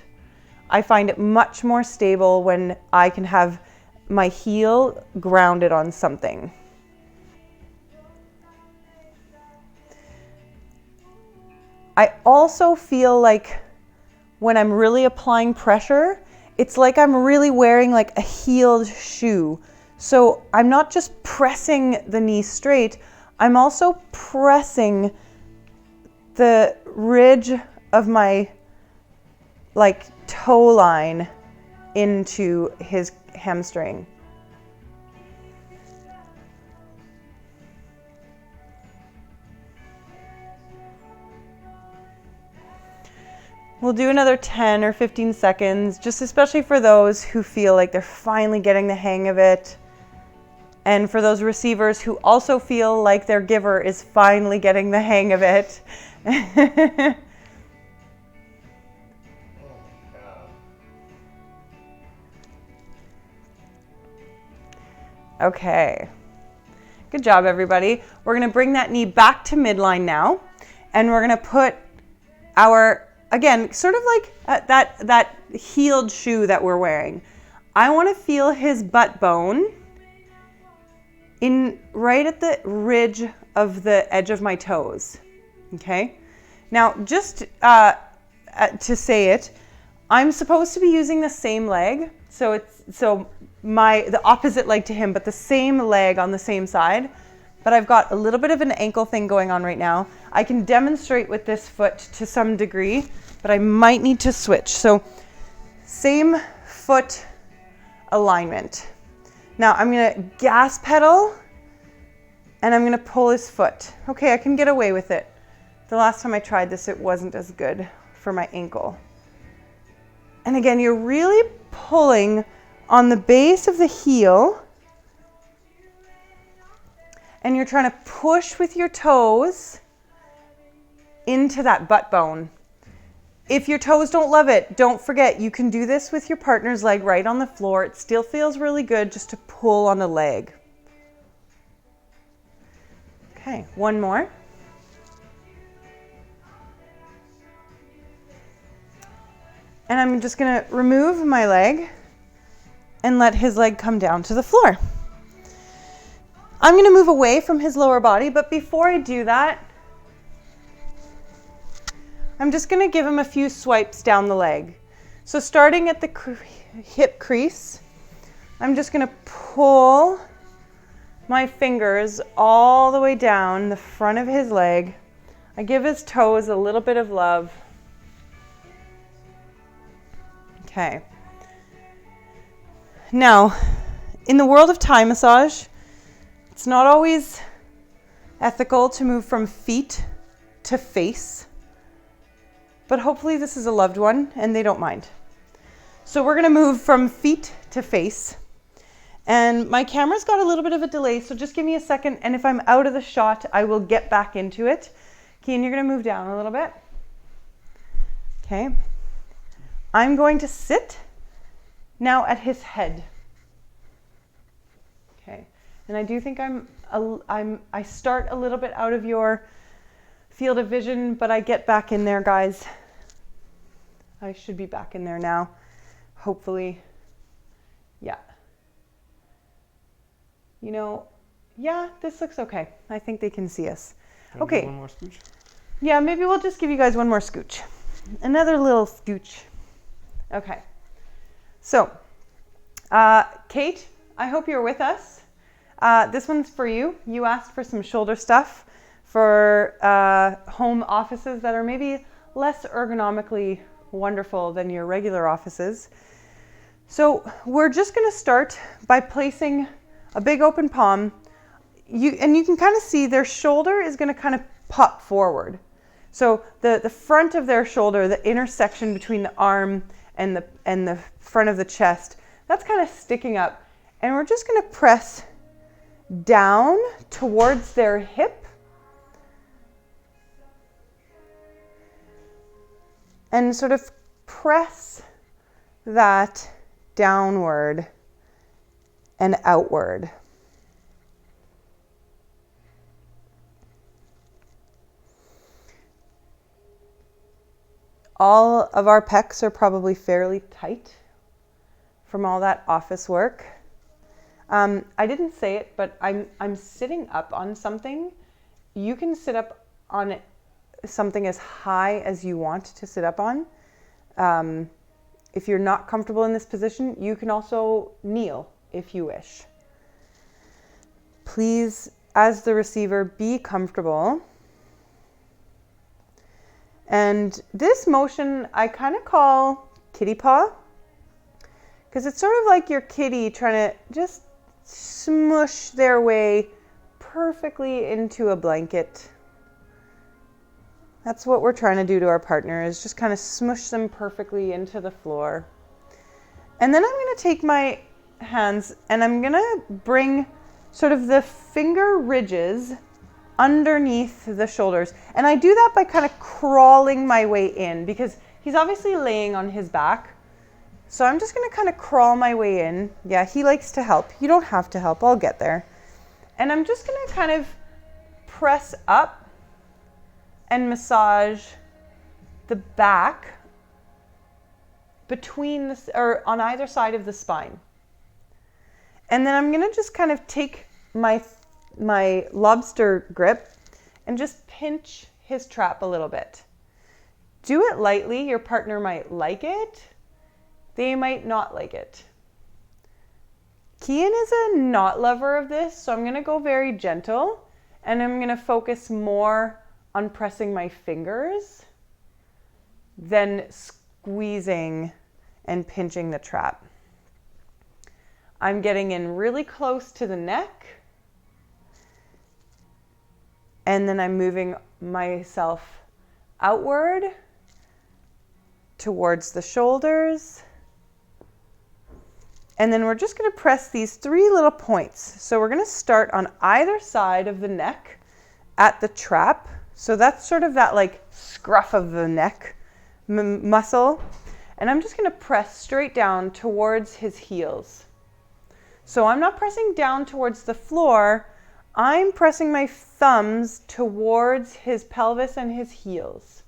I find it much more stable when I can have my heel grounded on something. I also feel like when I'm really applying pressure, it's like I'm really wearing like a heeled shoe. So I'm not just pressing the knee straight, I'm also pressing the ridge of my like toe line into his hamstring. We'll do another 10 or 15 seconds, just especially for those who feel like they're finally getting the hang of it And for those receivers who also feel like their giver is finally getting the hang of it. Okay. Good job, everybody. We're going to bring that knee back to midline now. And we're going to put our, again, sort of like that heeled shoe that we're wearing. I want to feel his butt bone in right at the ridge of the edge of my toes. Okay. Now, just to say it, I'm supposed to be using the same leg. So the opposite leg to him, but the same leg on the same side. But I've got a little bit of an ankle thing going on right now. I can demonstrate with this foot to some degree, but I might need to switch. So same foot alignment. Now I'm gonna gas pedal and I'm gonna pull his foot. Okay, I can get away with it. The last time I tried this, it wasn't as good for my ankle. And again, you're really pulling on the base of the heel, and you're trying to push with your toes into that butt bone. If your toes don't love it, don't forget, you can do this with your partner's leg right on the floor. It still feels really good just to pull on the leg. Okay, one more. And I'm just gonna remove my leg and let his leg come down to the floor. I'm gonna move away from his lower body, but before I do that, I'm just gonna give him a few swipes down the leg. So starting at the hip crease, I'm just gonna pull my fingers all the way down the front of his leg. I give his toes a little bit of love. Okay. Now, in the world of Thai massage, it's not always ethical to move from feet to face, but hopefully this is a loved one and they don't mind. So we're gonna move from feet to face. And my camera's got a little bit of a delay, so just give me a second, and if I'm out of the shot, I will get back into it. Kian, you're gonna move down a little bit. Okay. I'm going to sit now at his head. Okay. And I do think I start a little bit out of your field of vision, but I get back in there, guys. I should be back in there now. Hopefully. Yeah. You know, yeah, this looks okay. I think they can see us. Okay. One more scooch? Yeah, maybe we'll just give you guys one more scooch. Another little scooch. Okay. So, Kate, I hope you're with us. This one's for you. You asked for some shoulder stuff for home offices that are maybe less ergonomically wonderful than your regular offices. So we're just going to start by placing a big open palm. You can kind of see their shoulder is going to kind of pop forward. So the front of their shoulder, the intersection between the arm and the front of the chest, that's kind of sticking up. And we're just going to press down towards their hip. And sort of press that downward and outward. All of our pecs are probably fairly tight from all that office work. I didn't say it, but I'm sitting up on something. You can sit up on it, something as high as you want to sit up on. If you're not comfortable in this position, you can also kneel if you wish. Please, as the receiver, be comfortable. And this motion I kind of call kitty paw, because it's sort of like your kitty trying to just smush their way perfectly into a blanket. That's what we're trying to do to our partner, is just kind of smush them perfectly into the floor. And then I'm going to take my hands and I'm going to bring sort of the finger ridges underneath the shoulders. And I do that by kind of crawling my way in because he's obviously laying on his back. So I'm just going to kind of crawl my way in. Yeah, he likes to help. You don't have to help. I'll get there. And I'm just going to kind of press up and massage the back between the, or on either side of the spine. And then I'm going to just kind of take my lobster grip and just pinch his trap a little bit. Do it lightly. Your partner might like it. They might not like it. Cian is a not lover of this, so I'm going to go very gentle and I'm going to focus more on pressing my fingers than squeezing and pinching the trap. I'm getting in really close to the neck. And then I'm moving myself outward towards the shoulders. And then we're just going to press these 3 little points. So we're going to start on either side of the neck at the trap. So that's sort of that like scruff of the neck muscle. And I'm just going to press straight down towards his heels. So I'm not pressing down towards the floor. I'm pressing my thumbs towards his pelvis and his heels.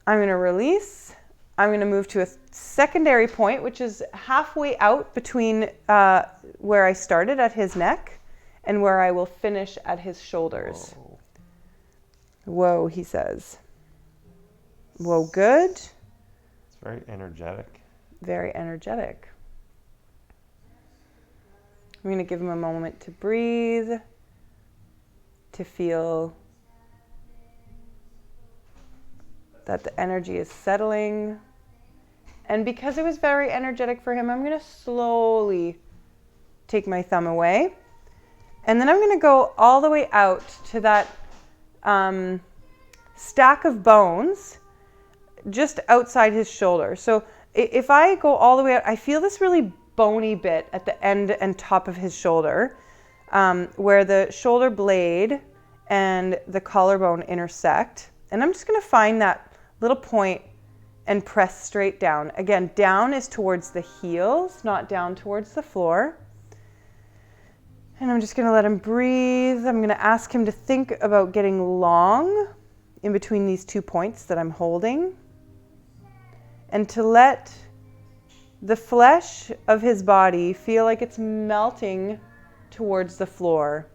I'm going to release. I'm going to move to a secondary point, which is halfway out between where I started at his neck and where I will finish at his shoulders. Whoa, he says. Whoa, good. It's very energetic. Very energetic. I'm going to give him a moment to breathe, to feel that the energy is settling. And because it was very energetic for him, I'm going to slowly take my thumb away. And then I'm going to go all the way out to that stack of bones just outside his shoulder. So if I go all the way out, I feel this really bony bit at the end and top of his shoulder where the shoulder blade and the collarbone intersect. And I'm just going to find that little point and press straight down. Again, down is towards the heels, not down towards the floor. And I'm just going to let him breathe. I'm going to ask him to think about getting long in between these 2 points that I'm holding, and to let the flesh of his body feel like it's melting towards the floor,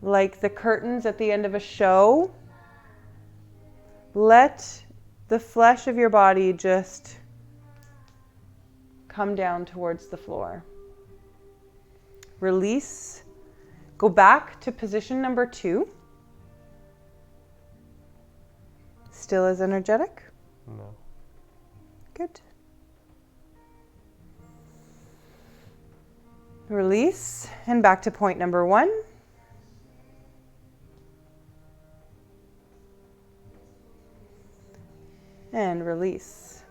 like the curtains at the end of a show. Let the flesh of your body just come down towards the floor. Release. Go back to position number 2. Still as energetic? No. Good. Release, and back to point number 1. And release.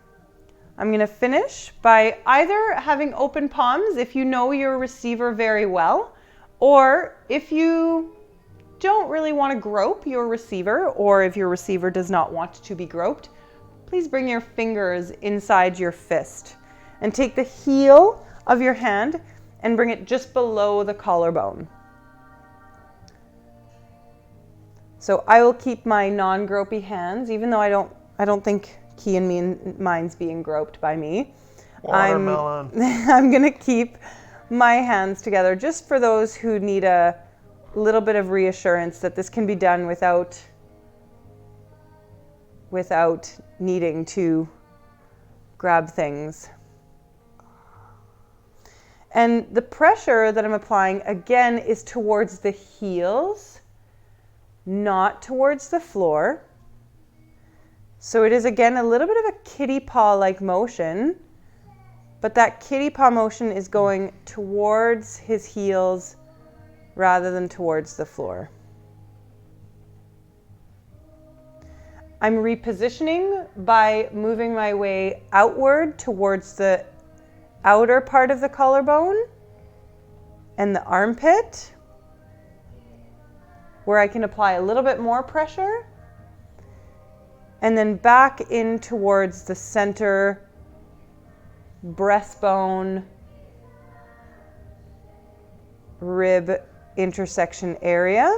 I'm going to finish by either having open palms if you know your receiver very well, or if you don't really want to grope your receiver, or if your receiver does not want to be groped, please bring your fingers inside your fist and take the heel of your hand and bring it just below the collarbone. So I will keep my non-gropey hands, even though I don't think Cian minds being groped by me. Watermelon. I'm gonna keep my hands together just for those who need a little bit of reassurance that this can be done without needing to grab things. And the pressure that I'm applying, again, is towards the heels, not towards the floor. So it is, again, a little bit of a kitty paw-like motion, but that kitty paw motion is going towards his heels rather than towards the floor. I'm repositioning by moving my way outward towards the outer part of the collarbone and the armpit, where I can apply a little bit more pressure, and then back in towards the center breastbone, rib intersection area.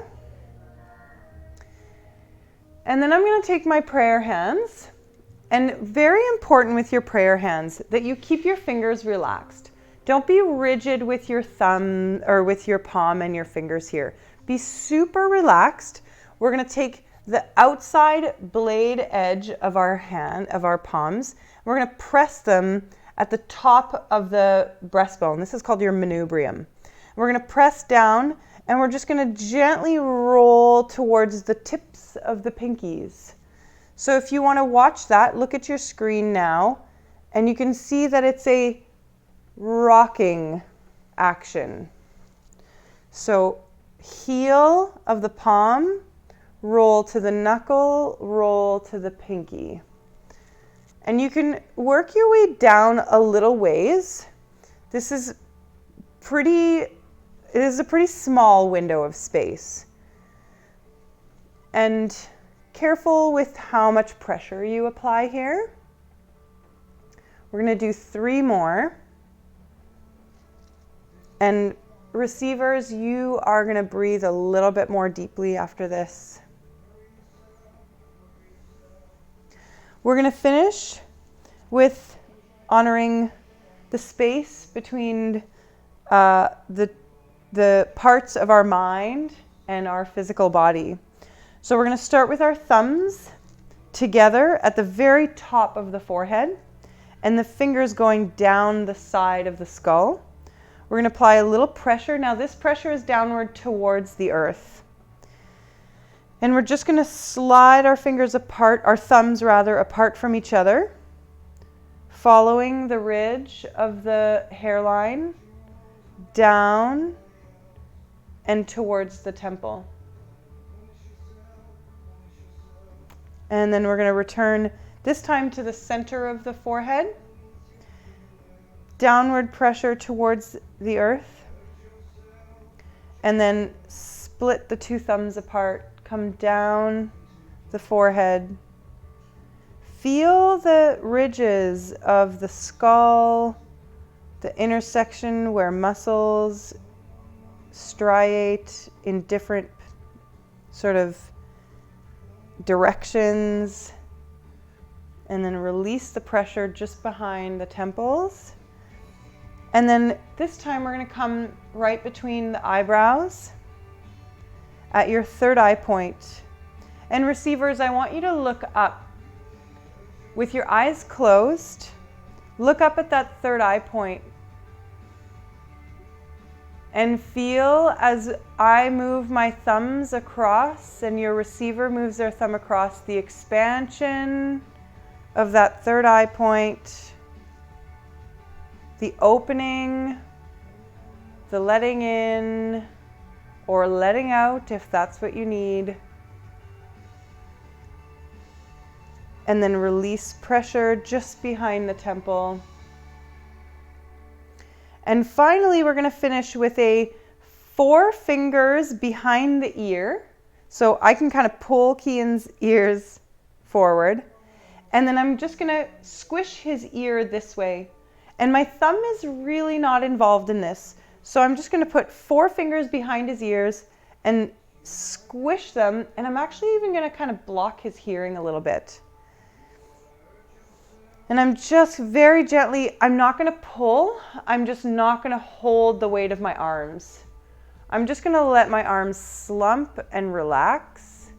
And then I'm going to take my prayer hands, and very important with your prayer hands that you keep your fingers relaxed. Don't be rigid with your thumb or with your palm and your fingers here. Be super relaxed. We're going to take the outside blade edge of our hand, of our palms. We're going to press them at the top of the breastbone. This is called your manubrium. We're going to press down, and we're just going to gently roll towards the tips of the pinkies. So if you want to watch that, look at your screen now, and you can see that it's a rocking action. So heel of the palm, roll to the knuckle, roll to the pinky. And you can work your way down a little ways. This is it is a pretty small window of space. And careful with how much pressure you apply here. We're going to do 3 more. And receivers, you are going to breathe a little bit more deeply after this. We're going to finish with honoring the space between the parts of our mind and our physical body. So we're going to start with our thumbs together at the very top of the forehead and the fingers going down the side of the skull. We're going to apply a little pressure. Now this pressure is downward towards the earth. And we're just going to slide our fingers apart, our thumbs rather, apart from each other, following the ridge of the hairline down and towards the temple. And then we're going to return this time to the center of the forehead. Downward pressure towards the earth. And then split the 2 thumbs apart. Come down the forehead. Feel the ridges of the skull, the intersection where muscles striate in different sort of directions, and then release the pressure just behind the temples. And then this time we're going to come right between the eyebrows at your 3rd eye point. And receivers, I want you to look up with your eyes closed. Look up at that 3rd eye point and feel as I move my thumbs across and your receiver moves their thumb across, the expansion of that 3rd eye point, the opening, the letting in or letting out if that's what you need. And then release pressure just behind the temple. And finally, we're going to finish with a 4 fingers behind the ear. So I can kind of pull Cian's ears forward. And then I'm just going to squish his ear this way. And my thumb is really not involved in this. So I'm just going to put 4 fingers behind his ears and squish them. And I'm actually even going to kind of block his hearing a little bit. And I'm just very gently, I'm not going to pull, I'm just not going to hold the weight of my arms. I'm just going to let my arms slump and relax.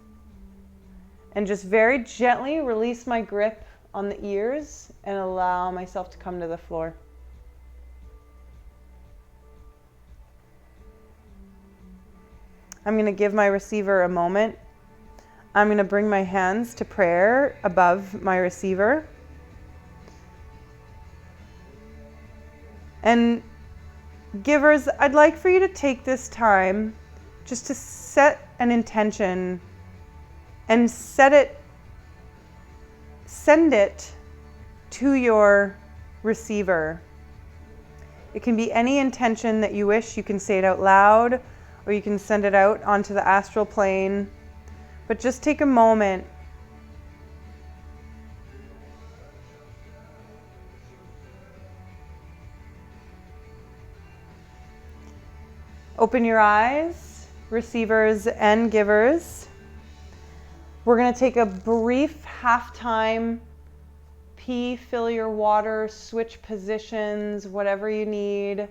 And just very gently release my grip on the ears and allow myself to come to the floor. I'm going to give my receiver a moment. I'm going to bring my hands to prayer above my receiver. And givers, I'd like for you to take this time just to set an intention and send it to your receiver. It can be any intention that you wish. You can say it out loud or you can send it out onto the astral plane. But just take a moment open your eyes, receivers and givers. We're going to take a brief halftime pee, fill your water, switch positions, whatever you need.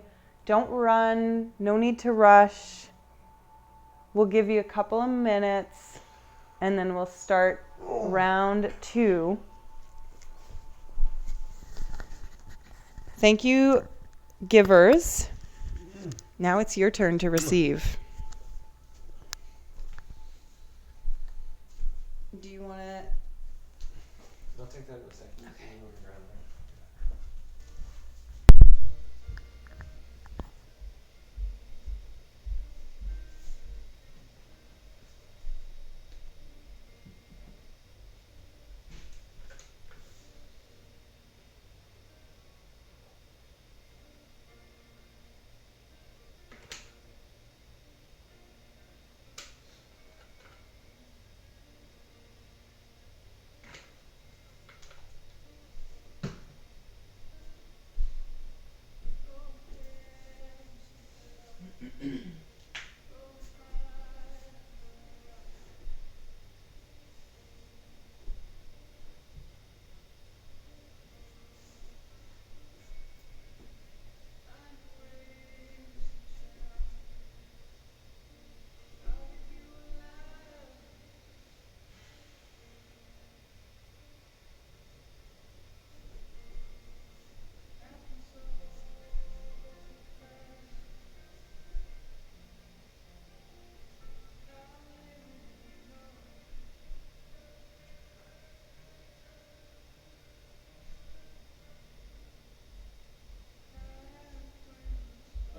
Don't run, no need to rush. We'll give you a couple of minutes and then we'll start round 2. Thank you, givers. Now it's your turn to receive. Do you want to? I'll take that in a second. Okay.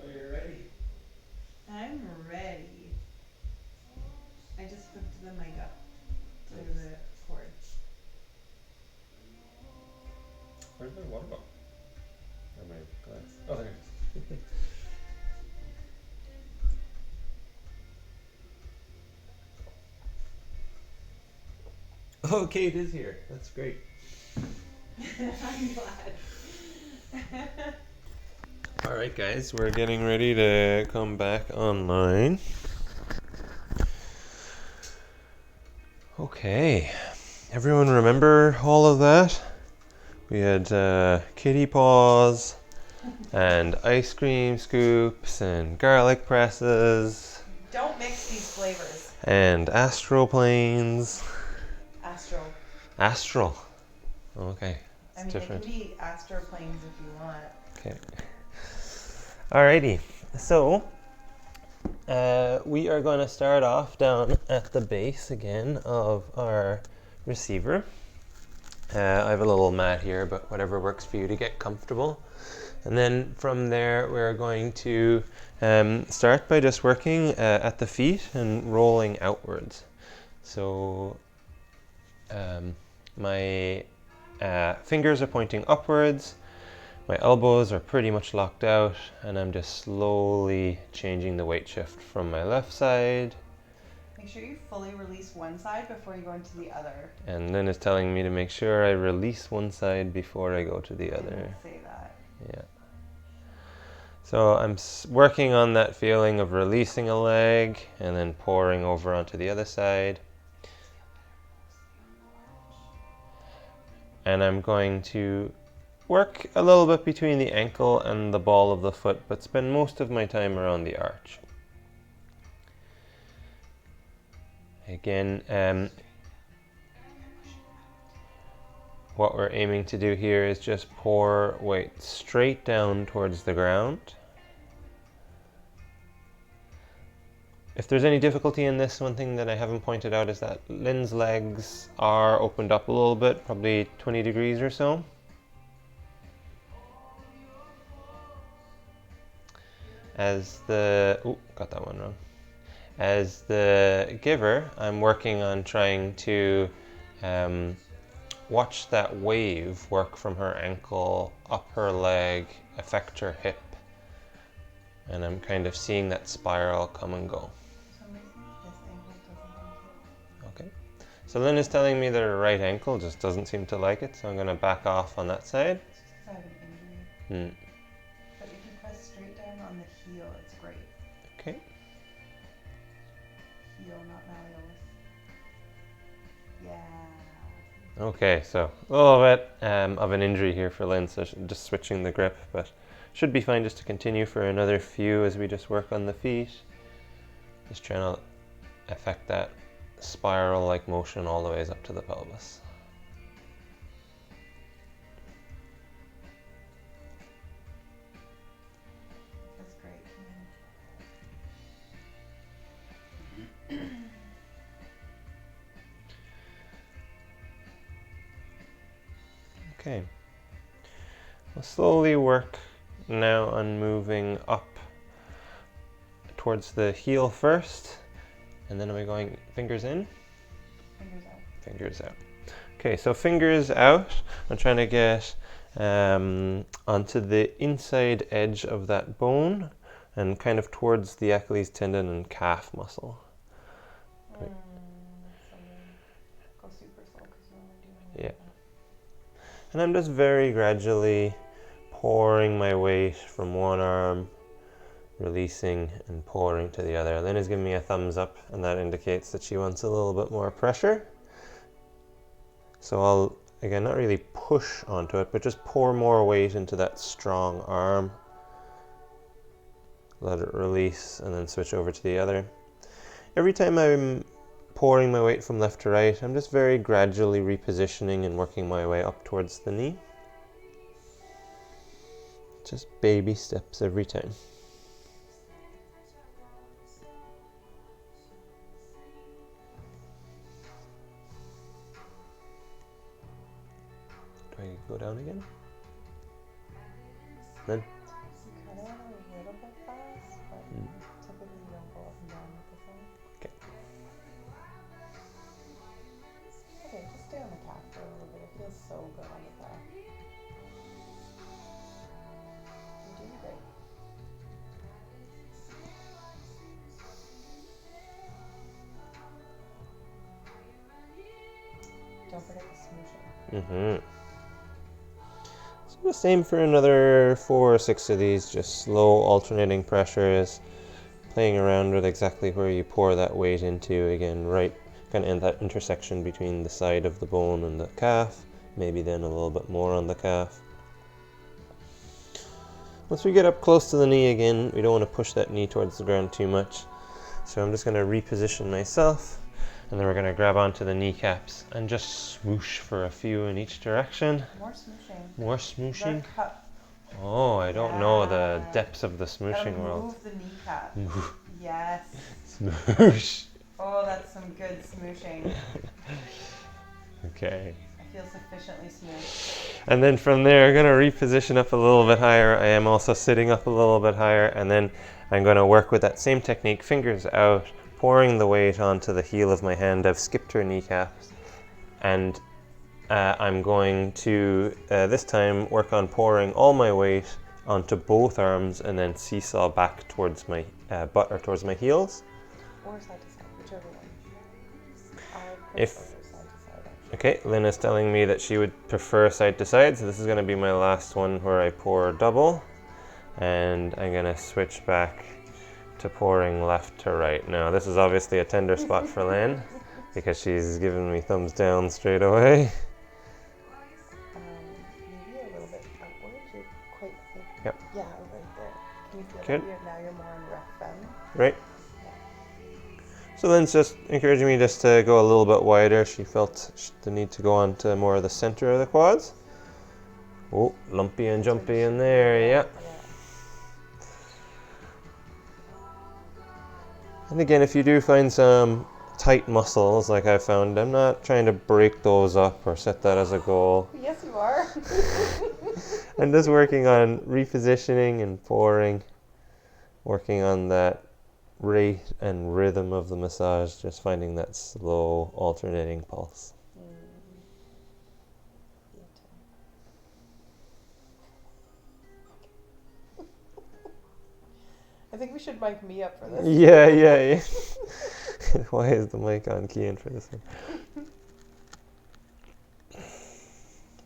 Are you ready? I'm ready. I just hooked the mic up to the cord. Where's my water bottle? Or my glass? Oh, there it is. Oh, Kate is here. That's great. I'm glad. Alright guys, we're getting ready to come back online. Okay, everyone remember all of that? We had kitty paws and ice cream scoops and garlic presses. Don't mix these flavors. And astral planes. Astral. Astral. Okay, I it's mean, different. it can be astral planes if you want. Okay. Alrighty, so we are going to start off down at the base again of our receiver. I have a little mat here, but whatever works for you to get comfortable. And then from there, we're going to start by just working at the feet and rolling outwards. So my fingers are pointing upwards. My elbows are pretty much locked out, and I'm just slowly changing the weight shift from my left side. Make sure you fully release one side before you go into the other. And Lynn is telling me to make sure I release one side before I go to the other. Say that. Yeah. So I'm working on that feeling of releasing a leg and then pouring over onto the other side. And I'm going to work a little bit between the ankle and the ball of the foot, but spend most of my time around the arch. Again, what we're aiming to do here is just pour weight straight down towards the ground. If there's any difficulty in this, one thing that I haven't pointed out is that Lynn's legs are opened up a little bit, probably 20 degrees or so. Got that one wrong. As the giver, I'm working on trying to watch that wave work from her ankle, up her leg, affect her hip, And I'm kind of seeing that spiral come and go. For some reason, this ankle doesn't like it. Okay. So Lynn is telling me that her right ankle just doesn't seem to like it, so I'm going to back off on that side. It's just 'cause I have an injury. Hmm. But if you press straight down on the heel, it's great. Okay. Heel, not malleolus. Yeah. Okay, so a little bit of an injury here for Lynn, so just switching the grip, but should be fine just to continue for another few as we just work on the feet. Just trying to affect that spiral-like motion all the ways up to the pelvis. That's great. Okay. We'll slowly work now on moving up towards the heel first, and then are we going fingers in? Fingers out. Fingers out. Okay, so fingers out. I'm trying to get onto the inside edge of that bone and kind of towards the Achilles tendon and calf muscle. So go super slow because you want to do Yeah. And I'm just very gradually pouring my weight from one arm, releasing and pouring to the other. Lynn is giving me a thumbs up, and that indicates that she wants a little bit more pressure. So I'll, again, not really push onto it, but just pour more weight into that strong arm. Let it release and then switch over to the other. Every time I'm pouring my weight from left to right, I'm just very gradually repositioning and working my way up towards the knee. Just baby steps every time. Do I go down again? Then? You kind of went a little bit fast, but typically you don't go up and down with this one. Okay. Okay, just stay on the calf for a little bit. It feels so good on the calf. You're doing great. Don't forget the smooshing. So the same for another 4 or 6 of these, just slow alternating pressures, playing around with exactly where you pour that weight into, again, right kind of in that intersection between the side of the bone and the calf, maybe then a little bit more on the calf. Once we get up close to the knee again, we don't want to push that knee towards the ground too much. So I'm just going to reposition myself, and then we're going to grab onto the kneecaps and just swoosh for a few in each direction. More smooshing. More smooshing. Cup. Oh, I don't know the Yeah. depths of the smooshing world. Move the kneecap. Yes. Smoosh. Oh, that's some good smooshing. Okay. I feel sufficiently smooth. And then from there, I'm going to reposition up a little bit higher. I am also sitting up a little bit higher, and then I'm going to work with that same technique, fingers out, pouring the weight onto the heel of my hand. I've skipped her kneecaps, and I'm going to, this time, work on pouring all my weight onto both arms and then seesaw back towards my butt or towards my heels. Or side to side, whichever one. I If- prefer side to side, actually. Okay, Lynn is telling me that she would prefer side to side, so this is going to be my last one where I pour double, and I'm going to switch back to pouring left to right. Now, this is obviously a tender spot for Lynn because she's giving me thumbs down straight away. Maybe a little bit outwards. You're quite thick. Yep. Yeah, right there. Can you feel Good. that? Now you're more on ref bend. Right? So Lynn's just encouraging me just to go a little bit wider. She felt the need to go on to more of the center of the quads. Oh, lumpy and jumpy in there, yeah. And again, if you do find some tight muscles like I found, I'm not trying to break those up or set that as a goal. Yes, you are. I'm just working on repositioning and pouring, working on that rate and rhythm of the massage, just finding that slow alternating pulse. think we should mic me up for this. Yeah. Why is the mic on Cian for this one?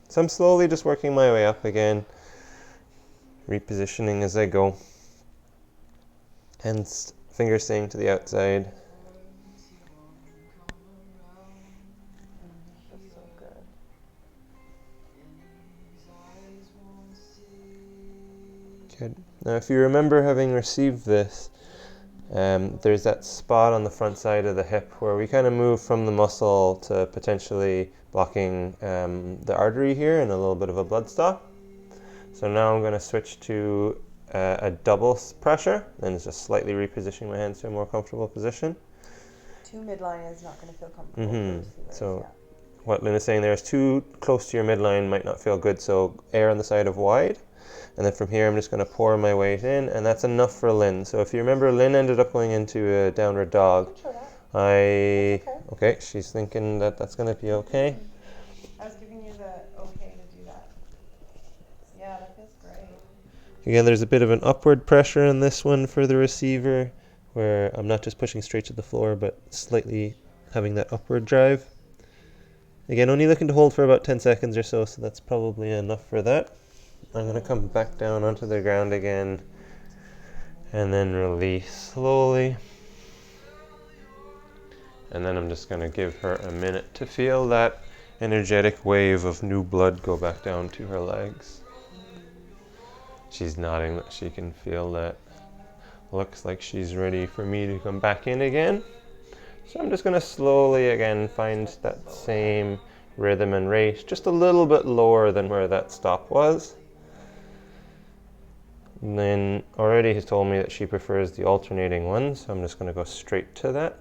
So I'm slowly just working my way up again, repositioning as I go. Hands, fingers staying to the outside. That's so good. Good. Now if you remember having received this, there's that spot on the front side of the hip where we kind of move from the muscle to potentially blocking the artery here and a little bit of a blood stop. So now I'm going to switch to a double pressure and just slightly repositioning my hands to a more comfortable position. Too midline is not going to feel comfortable. So what Lynn is saying there is too close to your midline might not feel good, so err on the side of wide. And then from here I'm just going to pour my weight in, and that's enough for Lynn. So if you remember, Lynn ended up going into a downward dog. Okay, she's thinking that that's going to be okay. I was giving you the okay to do that. Yeah, that feels great. Again, there's a bit of an upward pressure in this one for the receiver, where I'm not just pushing straight to the floor, but slightly having that upward drive. Again, only looking to hold for about 10 seconds or so, so that's probably enough for that. I'm going to come back down onto the ground again, and then release slowly. And then I'm just going to give her a minute to feel that energetic wave of new blood go back down to her legs. She's nodding that she can feel that. Looks like she's ready for me to come back in again. So I'm just going to slowly again find that same rhythm and rate, just a little bit lower than where that stop was. And then already has told me that she prefers the alternating one, so I'm just going to go straight to that.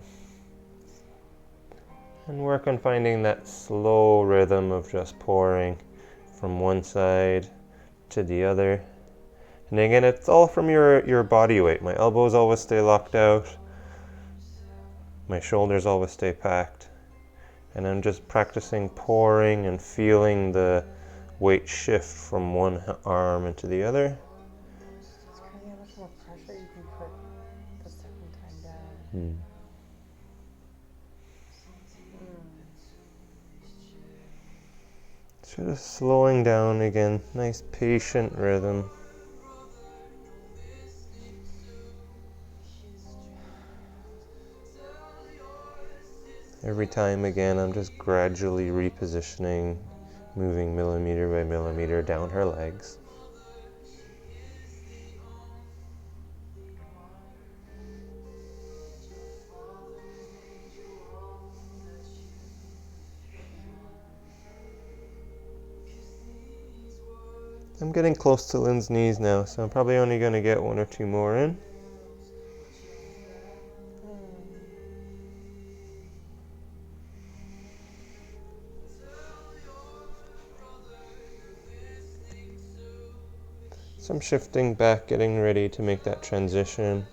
And work on finding that slow rhythm of just pouring from one side to the other. And again, it's all from your body weight. My elbows always stay locked out. My shoulders always stay packed. And I'm just practicing pouring and feeling the weight shift from one arm into the other. It's crazy how much more pressure you can put the second time down. So just slowing down again, nice patient rhythm. Every time again, I'm just gradually repositioning, moving millimeter by millimeter down her legs. I'm getting close to Lynn's knees now, so I'm probably only going to get one or two more in. So I'm shifting back, getting ready to make that transition.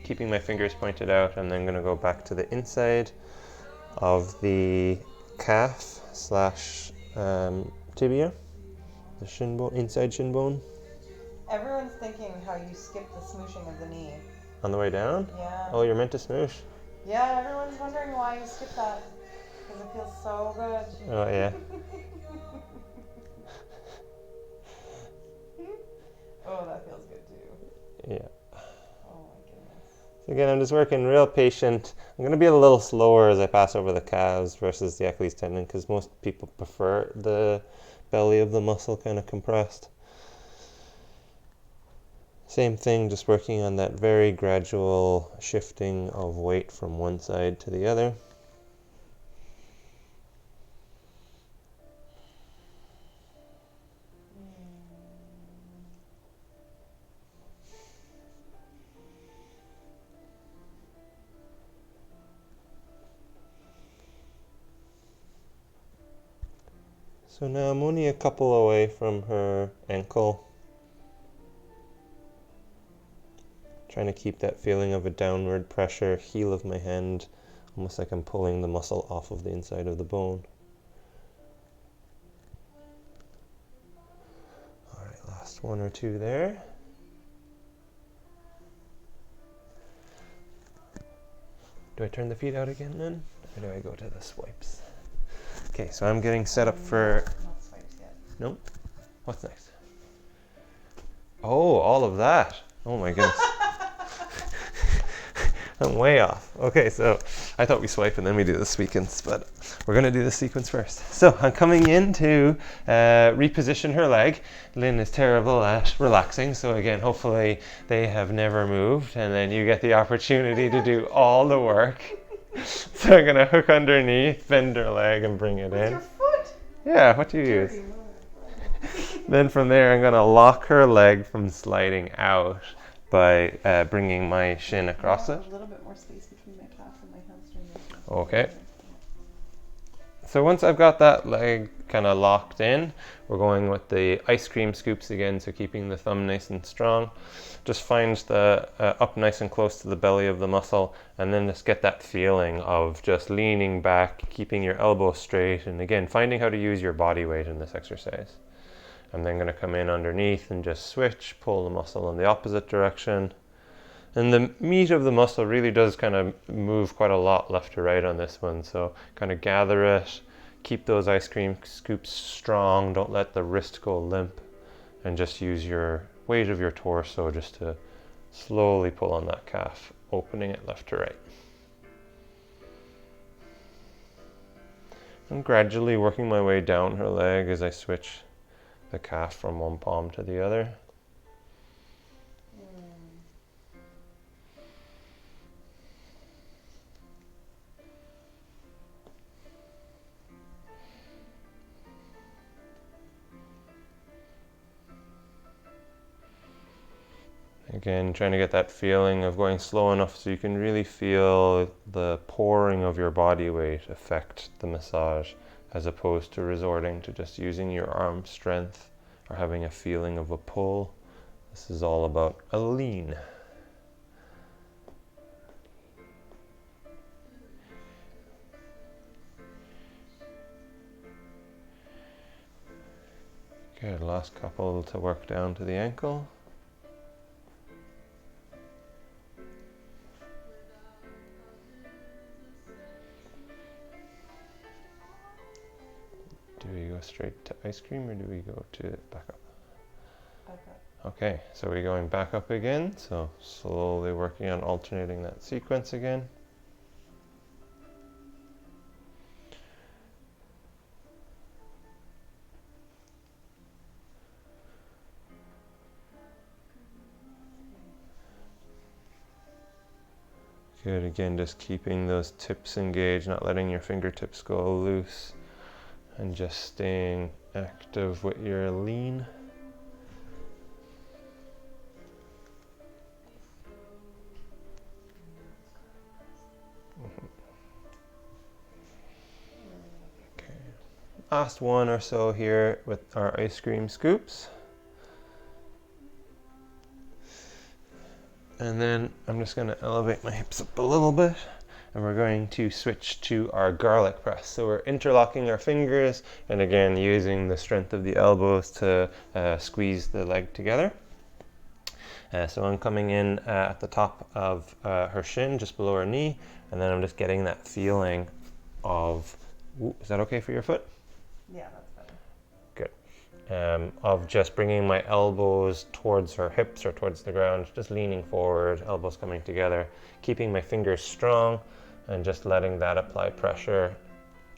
Keeping my fingers pointed out, and then going to go back to the inside of the calf slash tibia, the shin bone, inside shin bone. Everyone's thinking how you skip the smooshing of the knee. On the way down? Yeah. Oh, you're meant to smoosh. Yeah, everyone's wondering why you skip that. Because it feels so good. Oh, yeah. Oh, that feels good too. Yeah. Oh my goodness. So again, I'm just working real patient. I'm going to be a little slower as I pass over the calves versus the Achilles tendon, because most people prefer the belly of the muscle kind of compressed. Same thing, just working on that very gradual shifting of weight from one side to the other. So now I'm only a couple away from her ankle. Trying to keep that feeling of a downward pressure, heel of my hand, almost like I'm pulling the muscle off of the inside of the bone. Alright, last one or two there. Do I turn the feet out again then? Or do I go to the swipes? Okay, so I'm getting set up for... Not swipes yet. Nope. What's next? Oh, all of that. Oh my goodness. I'm way off. Okay, so I thought we swipe and then we do the sequence, but we're going to do the sequence first. So I'm coming in to reposition her leg. Lynn is terrible at relaxing, so again, hopefully they have never moved, and then you get the opportunity to do all the work. So I'm going to hook underneath, bend her leg, and bring it in. Your foot. Yeah, what do you use? Then from there, I'm going to lock her leg from sliding out by bringing my shin across it. A little bit more space between my calf and my hamstring. Okay. So once I've got that leg kind of locked in, we're going with the ice cream scoops again, so keeping the thumb nice and strong. Just find the up nice and close to the belly of the muscle, and then just get that feeling of just leaning back, keeping your elbow straight, and again, finding how to use your body weight in this exercise. I'm then going to come in underneath and just switch, pull the muscle in the opposite direction. And the meat of the muscle really does kind of move quite a lot left to right on this one. So kind of gather it, keep those ice cream scoops strong, don't let the wrist go limp, and just use your weight of your torso just to slowly pull on that calf, opening it left to right. I'm gradually working my way down her leg as I switch the calf from one palm to the other. Again, trying to get that feeling of going slow enough so you can really feel the pouring of your body weight affect the massage, as opposed to resorting to just using your arm strength or having a feeling of a pull. This is all about a lean. Good, last couple to work down to the ankle. Do we go straight to ice cream or do we go to back up? Back up. Okay, so we're going back up again, so slowly working on alternating that sequence again. Good, again, just keeping those tips engaged, not letting your fingertips go loose, and just staying active with your lean. Okay, last one or so here with our ice cream scoops. And then I'm just going to elevate my hips up a little bit, and we're going to switch to our garlic press. So we're interlocking our fingers and again using the strength of the elbows to squeeze the leg together. So I'm coming in at the top of her shin, just below her knee, and then I'm just getting that feeling of, ooh, is that okay for your foot? Yeah, that's better. Good. Of just bringing my elbows towards her hips or towards the ground, just leaning forward, elbows coming together, keeping my fingers strong, and just letting that apply pressure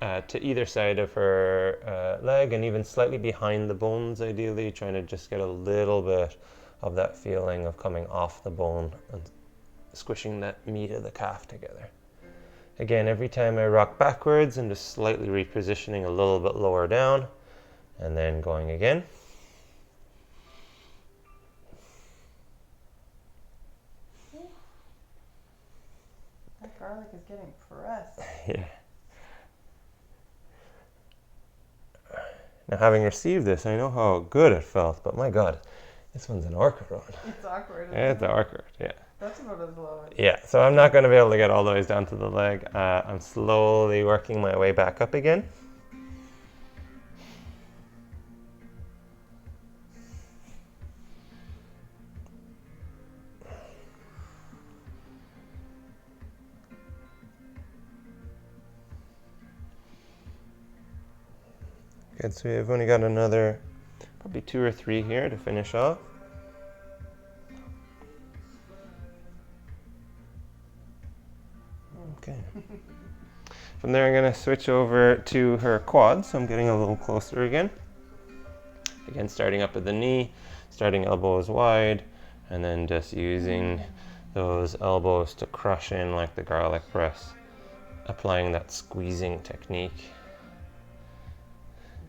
to either side of her leg, and even slightly behind the bones ideally, trying to just get a little bit of that feeling of coming off the bone and squishing that meat of the calf together. Again, every time I rock backwards, I'm just slightly repositioning a little bit lower down, and then going again. That garlic is getting pressed. Yeah. Now, having received this, I know how good it felt, but my God, this one's an awkward one. It's awkward. It's awkward, yeah. That's about as low as. Yeah, so I'm not going to be able to get all the way down to the leg. I'm slowly working my way back up again. Good, so we've only got another probably 2 or 3 here to finish off. Okay. From there I'm going to switch over to her quads, so I'm getting a little closer again. Again, starting up at the knee, starting elbows wide, and then just using those elbows to crush in like the garlic press, applying that squeezing technique.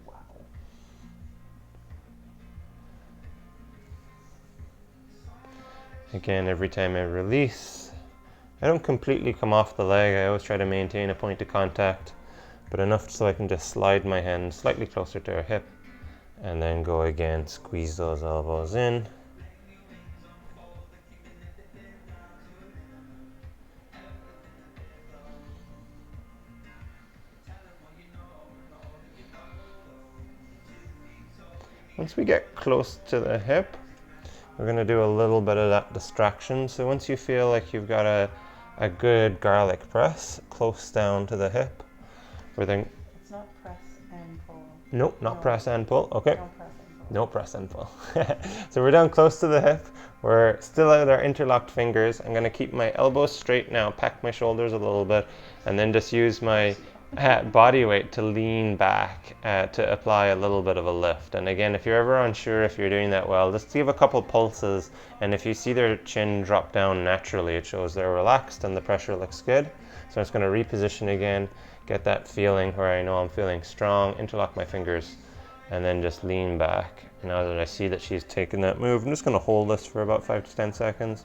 Wow. Again, every time I release, I don't completely come off the leg. I always try to maintain a point of contact, but enough so I can just slide my hand slightly closer to her hip, and then go again, squeeze those elbows in. Once we get close to the hip, we're going to do a little bit of that distraction. So once you feel like you've got a good garlic press close down to the hip, we're then... It's not press and pull. Nope, not No. press and pull. Okay. Don't press and pull. No press and pull. So we're down close to the hip. We're still at our interlocked fingers. I'm going to keep my elbows straight now, pack my shoulders a little bit, and then just use my body weight to lean back to apply a little bit of a lift. And again, if you're ever unsure if you're doing that well, just give a couple pulses, and if you see their chin drop down naturally, it shows they're relaxed and the pressure looks good. So I'm just going to reposition again, get that feeling where I know I'm feeling strong, interlock my fingers, and then just lean back. Now that I see that she's taken that move, I'm just going to hold this for about 5 to 10 seconds.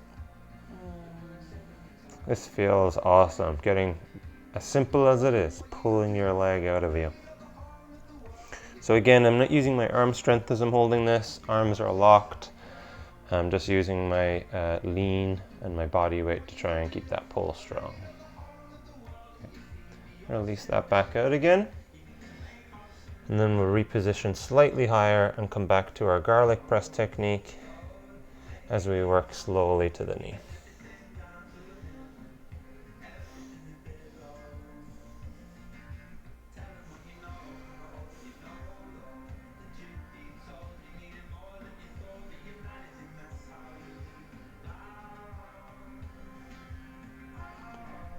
This feels awesome, getting as simple as it is, pulling your leg out of you. So again, I'm not using my arm strength as I'm holding this. Arms are locked. I'm just using my lean and my body weight to try and keep that pull strong. Okay. Release that back out again. And then we'll reposition slightly higher and come back to our garlic press technique as we work slowly to the knee.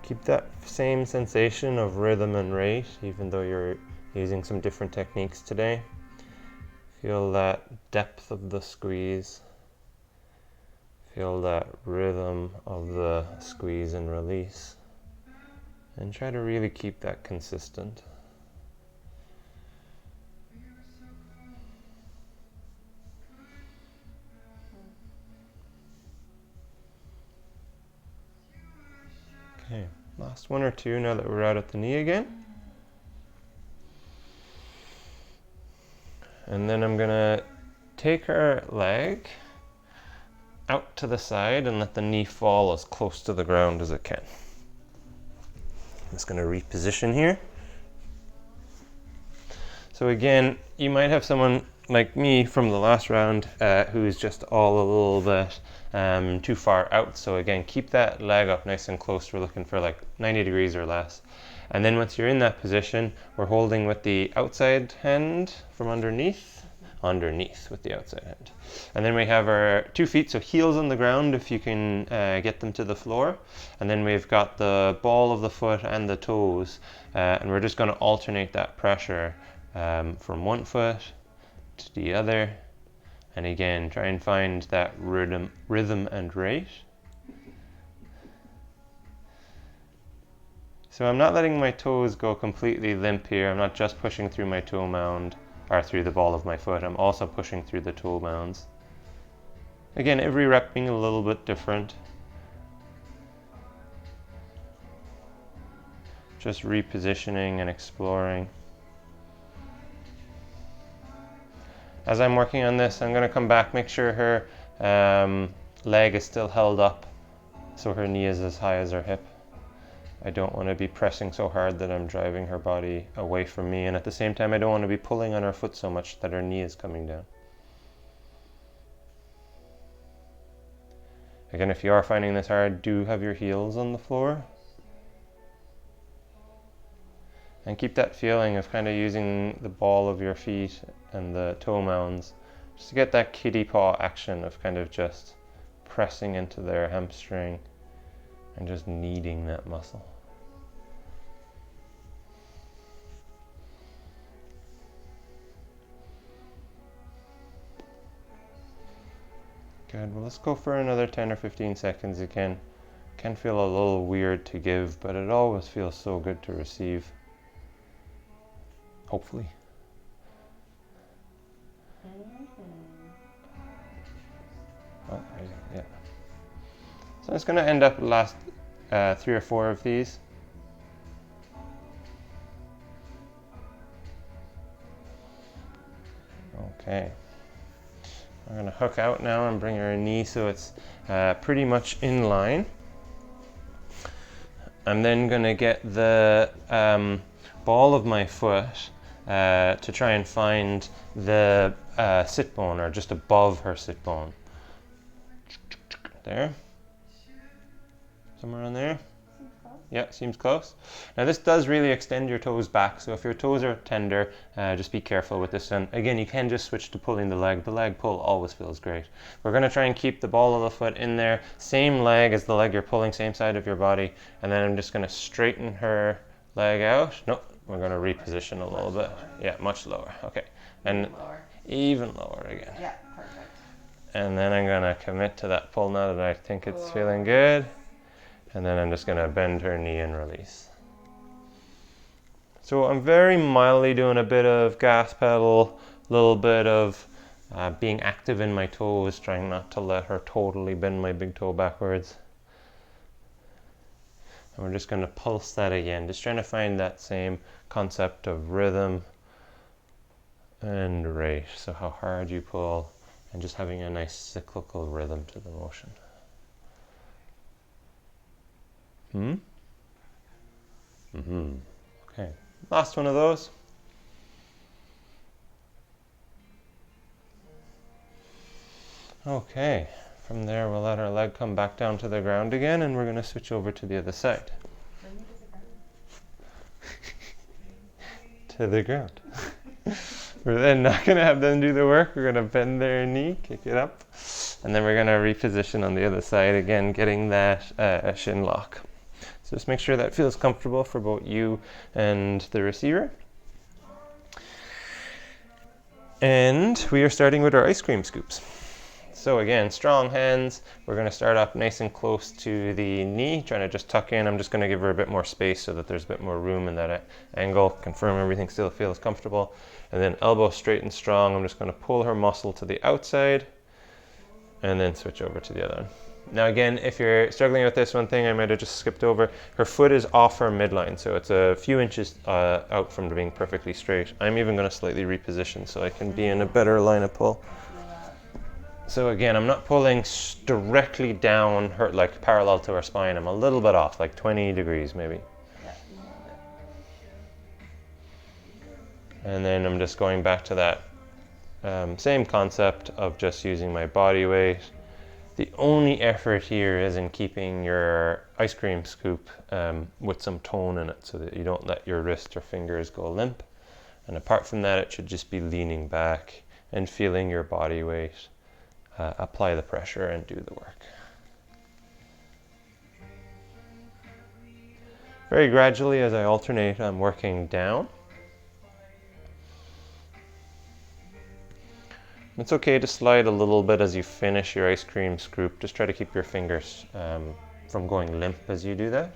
Keep that same sensation of rhythm and rate, even though you're using some different techniques today. Feel that depth of the squeeze. Feel that rhythm of the squeeze and release. And try to really keep that consistent. Okay, last one or two now that we're out at the knee again. And then I'm gonna take our leg out to the side and let the knee fall as close to the ground as it can. I'm just gonna reposition here. So again, you might have someone like me from the last round who's just all a little bit too far out. So again, keep that leg up nice and close. We're looking for like 90 degrees or less. And then once you're in that position, we're holding with the outside hand from underneath with the outside hand. And then we have our 2 feet, so heels on the ground if you can get them to the floor. And then we've got the ball of the foot and the toes. And we're just gonna alternate that pressure from one foot to the other. And again, try and find that rhythm and rate. So I'm not letting my toes go completely limp here. I'm not just pushing through my toe mound or through the ball of my foot. I'm also pushing through the toe mounds. Again, every rep being a little bit different. Just repositioning and exploring. As I'm working on this, I'm going to come back, make sure her leg is still held up so her knee is as high as her hip. I don't want to be pressing so hard that I'm driving her body away from me, and at the same time I don't want to be pulling on her foot so much that her knee is coming down. Again, if you are finding this hard, do have your heels on the floor. And keep that feeling of kind of using the ball of your feet and the toe mounds just to get that kiddie paw action of kind of just pressing into their hamstring and just kneading that muscle. Good. Well, let's go for another 10 or 15 seconds again. Can feel a little weird to give, but it always feels so good to receive. Hopefully. Oh, yeah. So it's going to end up last 3 or 4 of these. Okay. I'm going to hook out now and bring our knee so it's pretty much in line. I'm then going to get the ball of my foot to try and find the sit bone, or just above her sit bone. There. Somewhere on there. Yeah, seems close. Now this does really extend your toes back, so if your toes are tender, just be careful with this one. Again, you can just switch to pulling the leg. The leg pull always feels great. We're going to try and keep the ball of the foot in there, same leg as the leg you're pulling, same side of your body, and then I'm just going to straighten her leg out. Nope, we're going to reposition a little bit. Yeah, much lower. Okay, and even lower again. Yeah, perfect. And then I'm going to commit to that pull now that I think it's feeling good. And then I'm just going to bend her knee and release. So I'm very mildly doing a bit of gas pedal, a little bit of being active in my toes, trying not to let her totally bend my big toe backwards. And we're just going to pulse that again, just trying to find that same concept of rhythm and rate. So how hard you pull and just having a nice cyclical rhythm to the motion. Okay, last one of those. Okay, from there we'll let our leg come back down to the ground again, and we're going to switch over to the other side. To the ground. We're then not going to have them do the work. We're going to bend their knee, kick it up, and then we're going to reposition on the other side again, getting that shin lock. So just make sure that feels comfortable for both you and the receiver. And we are starting with our ice cream scoops. So again, strong hands. We're going to start up nice and close to the knee, trying to just tuck in. I'm just going to give her a bit more space so that there's a bit more room in that angle. Confirm everything still feels comfortable. And then elbow straight and strong. I'm just going to pull her muscle to the outside and then switch over to the other one. Now again, if you're struggling with this, one thing I might have just skipped over, her foot is off her midline, so it's a few inches out from being perfectly straight. I'm even going to slightly reposition so I can be in a better line of pull. So again, I'm not pulling directly down her, like parallel to her spine. I'm a little bit off, like 20 degrees maybe. And then I'm just going back to that same concept of just using my body weight. The only effort here is in keeping your ice cream scoop with some tone in it so that you don't let your wrist or fingers go limp. And apart from that, it should just be leaning back and feeling your body weight apply the pressure and do the work. Very gradually, as I alternate, I'm working down. It's okay to slide a little bit as you finish your ice cream scoop. Just try to keep your fingers from going limp as you do that.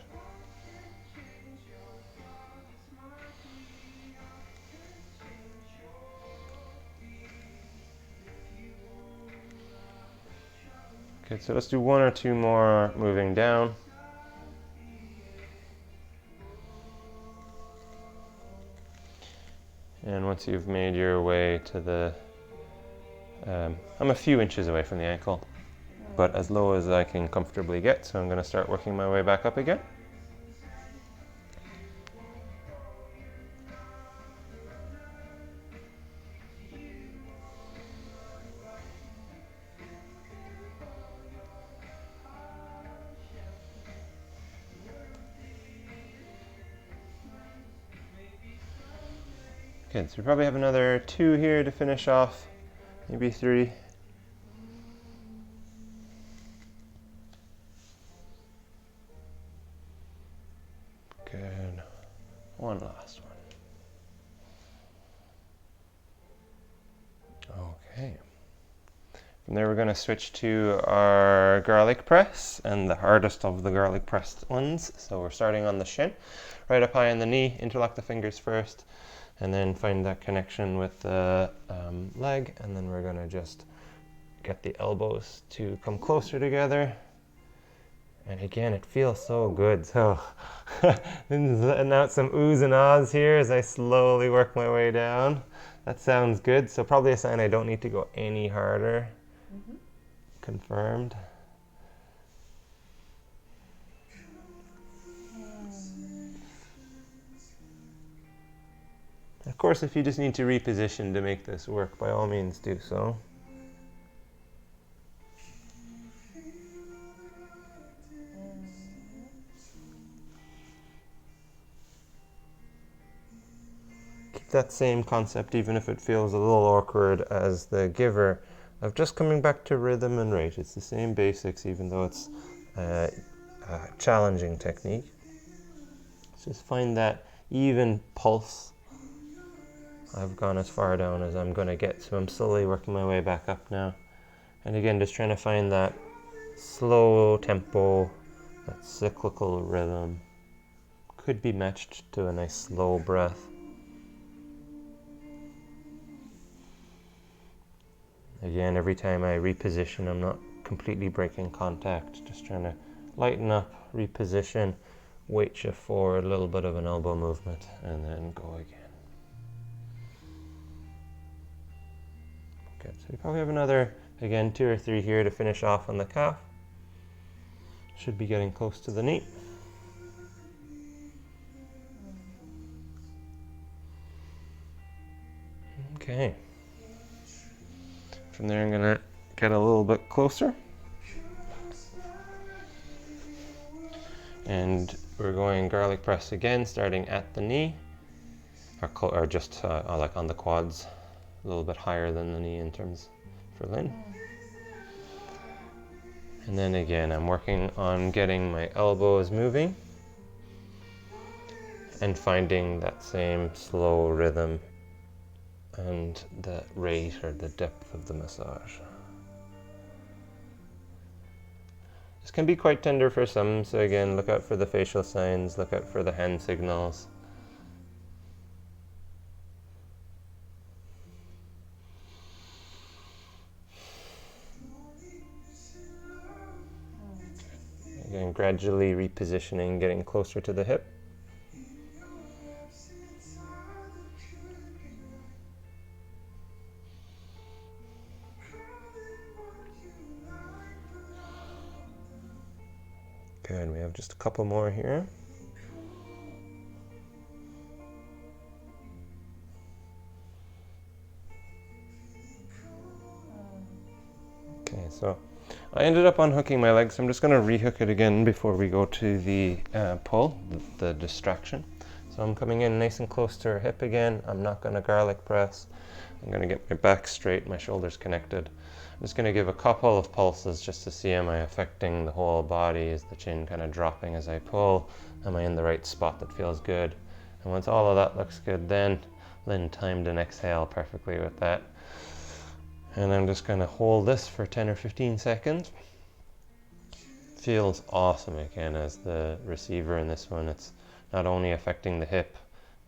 Okay, so let's do 1 or 2 more moving down. And once you've made your way to the I'm a few inches away from the ankle, but as low as I can comfortably get, so I'm going to start working my way back up again. Good, so we probably have another 2 here to finish off, maybe 3. Good. One last one. Okay. From there we're going to switch to our garlic press, and the hardest of the garlic pressed ones. So we're starting on the shin, right up high on the knee, interlock the fingers first, and then find that connection with the leg, and then we're going to just get the elbows to come closer together. And again, it feels so good. So letting out some oohs and ahs here as I slowly work my way down. That sounds good. So probably a sign I don't need to go any harder. Mm-hmm. Confirmed. Of course, if you just need to reposition to make this work, by all means do so. That same concept, even if it feels a little awkward as the giver, of just coming back to rhythm and rate. It's the same basics, even though it's a challenging technique. Just find that even pulse. I've gone as far down as I'm going to get, so I'm slowly working my way back up now. And again, just trying to find that slow tempo, that cyclical rhythm. Could be matched to a nice slow breath. Again, every time I reposition, I'm not completely breaking contact, just trying to lighten up, reposition, weight shift forward, a little bit of an elbow movement, and then go again. Good, so we probably have another, again, 2 or 3 here to finish off on the calf. Should be getting close to the knee. Okay. From there I'm going to get a little bit closer. And we're going garlic press again, starting at the knee, or just like on the quads, a little bit higher than the knee in terms for Lynn. And then again, I'm working on getting my elbows moving and finding that same slow rhythm and the rate or the depth of the massage. This can be quite tender for some, so again, look out for the facial signs, look out for the hand signals. Again, gradually repositioning, getting closer to the hip. Good, we have just a couple more here. Okay, so I ended up unhooking my leg, so I'm just going to rehook it again before we go to the pull, the distraction. So I'm coming in nice and close to her hip again. I'm not going to garlic press. I'm going to get my back straight, my shoulders connected. I'm just going to give a couple of pulses just to see, am I affecting the whole body? Is the chin kind of dropping as I pull? Am I in the right spot that feels good? And once all of that looks good, then Lynn timed an exhale perfectly with that. And I'm just going to hold this for 10 or 15 seconds. Feels awesome again as the receiver in this one. It's not only affecting the hip,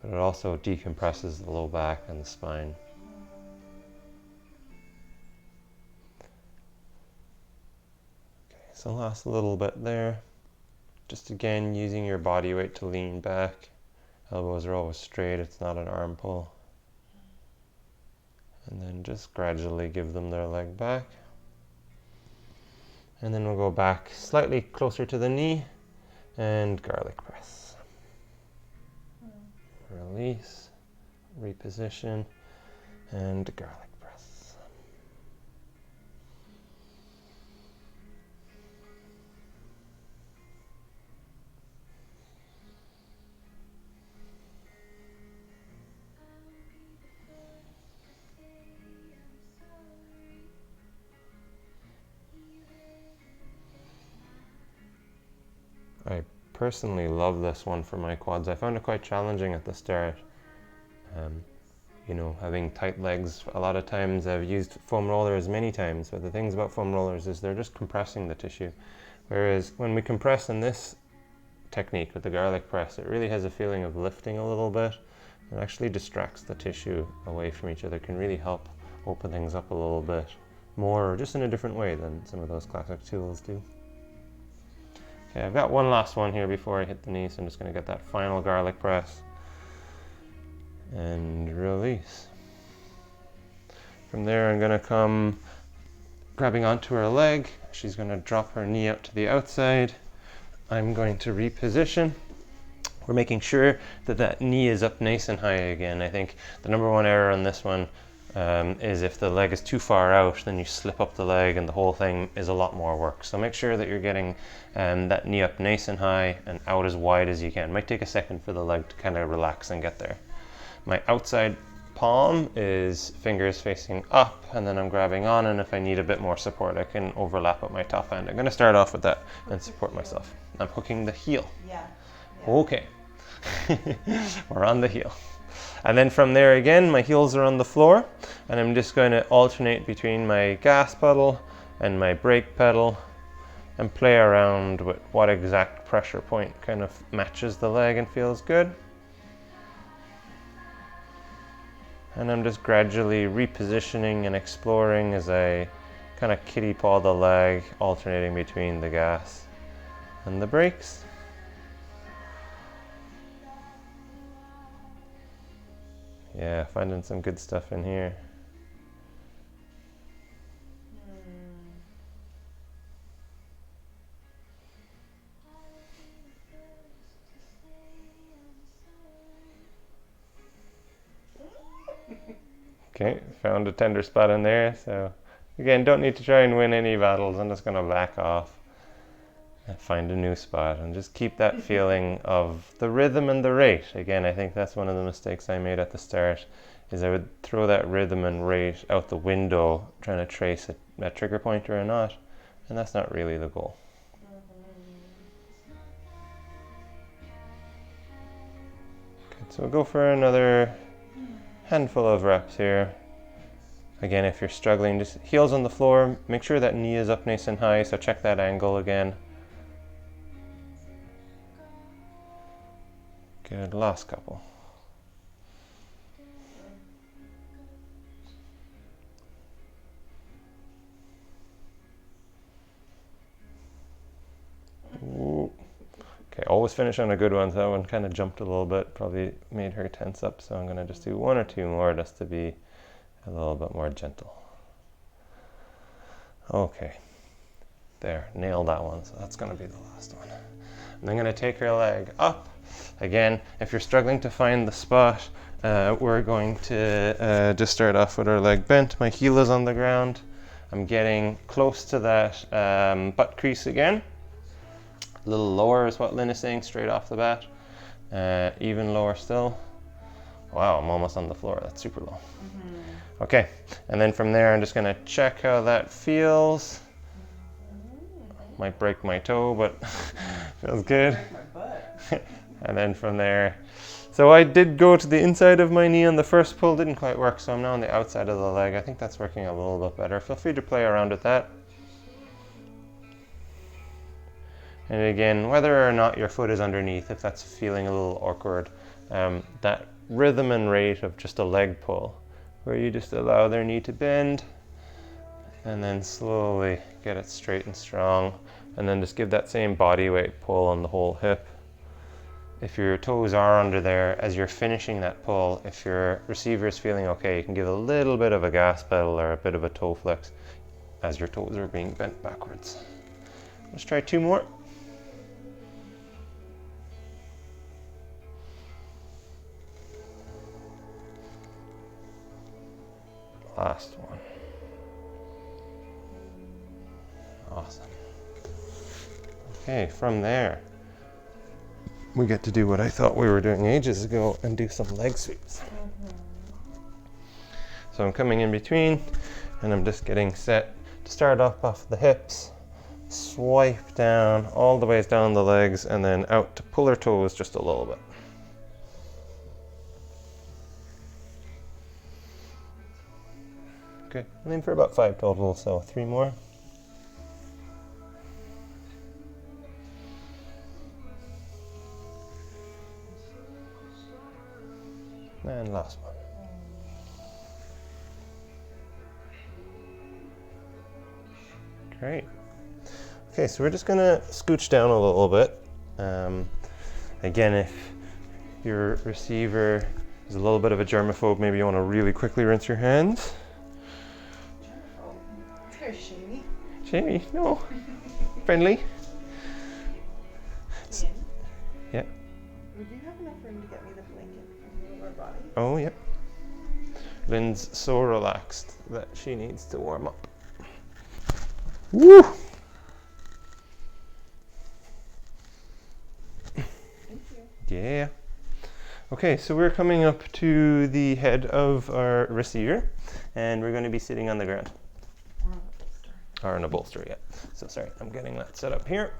but it also decompresses the low back and the spine. Okay, so last little bit there. Just again using your body weight to lean back. Elbows are always straight, it's not an arm pull. And then just gradually give them their leg back. And then we'll go back slightly closer to the knee and garlic press. Release, reposition, and garlic press. personally love this one for my quads. I found it quite challenging at the start. You know, having tight legs, a lot of times I've used foam rollers many times, but the things about foam rollers is they're just compressing the tissue. Whereas when we compress in this technique with the garlic press, it really has a feeling of lifting a little bit. It actually distracts the tissue away from each other, can really help open things up a little bit more, or just in a different way than some of those classic tools do. Okay, I've got one last one here before I hit the knee, so I'm just going to get that final garlic press and release. From there I'm going to come grabbing onto her leg. She's going to drop her knee out to the outside. I'm going to reposition. We're making sure that that knee is up nice and high again. I think the number one error on this one is if the leg is too far out, then you slip up the leg and the whole thing is a lot more work. So make sure that you're getting that knee up nice and high and out as wide as you can. It might take a second for the leg to kind of relax and get there. My outside palm is fingers facing up, and then I'm grabbing on, and if I need a bit more support I can overlap at my top end. I'm going to start off with that and support myself. I'm hooking the heel. Yeah. Okay. We're on the heel. And then from there again, my heels are on the floor, and I'm just going to alternate between my gas pedal and my brake pedal and play around with what exact pressure point kind of matches the leg and feels good. And I'm just gradually repositioning and exploring as I kind of kiddie paw the leg, alternating between the gas and the brakes. Yeah, finding some good stuff in here. Okay, found a tender spot in there, so again, don't need to try and win any battles. I'm just going to back off and find a new spot and just keep that feeling of the rhythm and the rate. Again, I think that's one of the mistakes I made at the start, is I would throw that rhythm and rate out the window trying to trace a trigger point or not, and that's not really the goal. Okay, so we'll go for another handful of reps here. Again, if you're struggling, just heels on the floor, make sure that knee is up nice and high, so check that angle again. Good, last couple. Ooh. Okay, always finish on a good one. So that one kind of jumped a little bit, probably made her tense up. So I'm going to just do one or two more just to be a little bit more gentle. Okay, there, nailed that one. So that's going to be the last one. And I'm going to take her leg up. Again, if you're struggling to find the spot, we're going to just start off with our leg bent. My heel is on the ground. I'm getting close to that butt crease again. A little lower is what Lynn is saying straight off the bat. Even lower still. Wow, I'm almost on the floor. That's super low. Mm-hmm. Okay, and then from there I'm just going to check how that feels. Might break my toe, but feels good. Break my butt. And then from there, so I did go to the inside of my knee on the first pull, didn't quite work, so I'm now on the outside of the leg. I think that's working a little bit better. Feel free to play around with that. And again, whether or not your foot is underneath, if that's feeling a little awkward, that rhythm and rate of just a leg pull, where you just allow their knee to bend, and then slowly get it straight and strong, and then just give that same body weight pull on the whole hip. If your toes are under there, as you're finishing that pull, if your receiver is feeling okay, you can give a little bit of a gas pedal or a bit of a toe flex as your toes are being bent backwards. Let's try two more. Last one. Awesome. Okay, from there, we get to do what I thought we were doing ages ago and do some leg sweeps. Mm-hmm. So I'm coming in between and I'm just getting set to start off the hips, swipe down all the ways down the legs and then out to pull her toes just a little bit. Okay, I'm aim for about 5 total, so 3 more. And last one. Great. Okay, so we're just gonna scooch down a little bit. Again, if your receiver is a little bit of a germaphobe, maybe you want to really quickly rinse your hands. It's very shamey. Jamie, no. Friendly. Ian, Yeah. would you have enough room to get me the blanket from the lower body? Oh, yep. Lynn's so relaxed that she needs to warm up. Woo! Thank you. Yeah. Okay, so we're coming up to the head of our receiver, and we're going to be sitting on the ground. Or in a bolster, yeah. So sorry, I'm getting that set up here.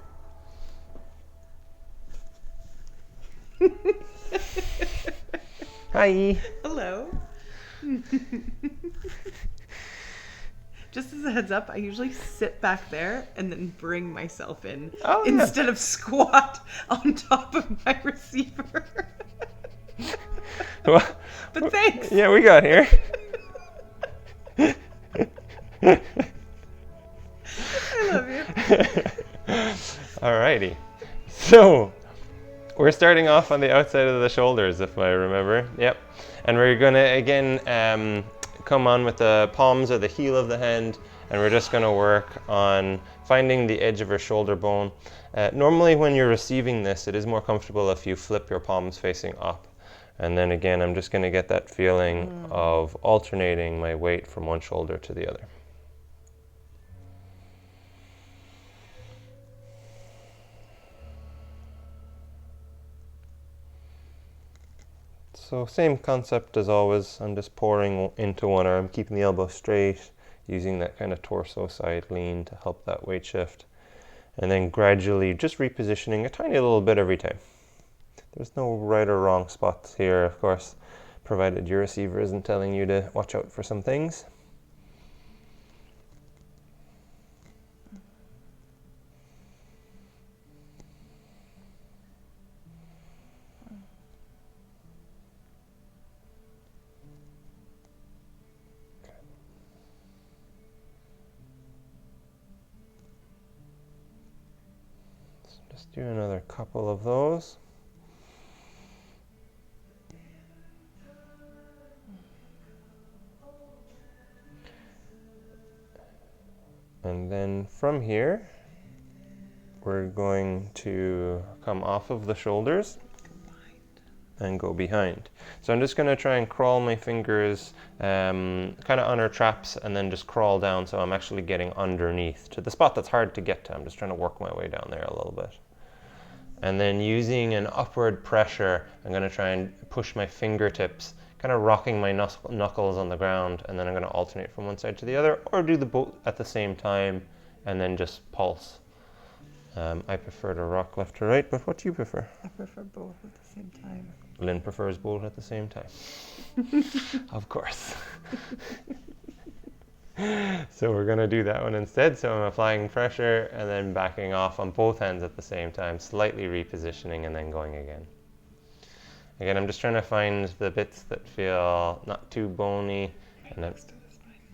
Hi. Hello. Just as a heads up, I usually sit back there and then bring myself in Oh, yeah. instead of squat on top of my receiver. Well, But thanks. yeah, we got here. I love you. Alrighty. So we're starting off on the outside of the shoulders, if I remember. Yep. And we're gonna again come on with the palms or the heel of the hand, and we're just gonna work on finding the edge of her shoulder bone. Normally when you're receiving this, it is more comfortable if you flip your palms facing up. And then again, I'm just gonna get that feeling of alternating my weight from one shoulder to the other. So same concept as always. I'm just pouring into one arm, keeping the elbow straight, using that kind of torso side lean to help that weight shift. And then gradually just repositioning a tiny little bit every time. There's no right or wrong spots here, of course, provided your receiver isn't telling you to watch out for some things. Just do another couple of those. And then from here, we're going to come off of the shoulders and go behind. So I'm just going to try and crawl my fingers kind of on her traps and then just crawl down so I'm actually getting underneath to the spot that's hard to get to. I'm just trying to work my way down there a little bit. And then using an upward pressure, I'm going to try and push my fingertips, kind of rocking my knuckles on the ground, and then I'm going to alternate from one side to the other, or do the both at the same time and then just pulse. I prefer to rock left to right, but what do you prefer? I prefer both at the same time. Lynn prefers both at the same time. Of course. So we're going to do that one instead. So I'm applying pressure and then backing off on both hands at the same time, slightly repositioning and then going again. Again, I'm just trying to find the bits that feel not too bony, and I'm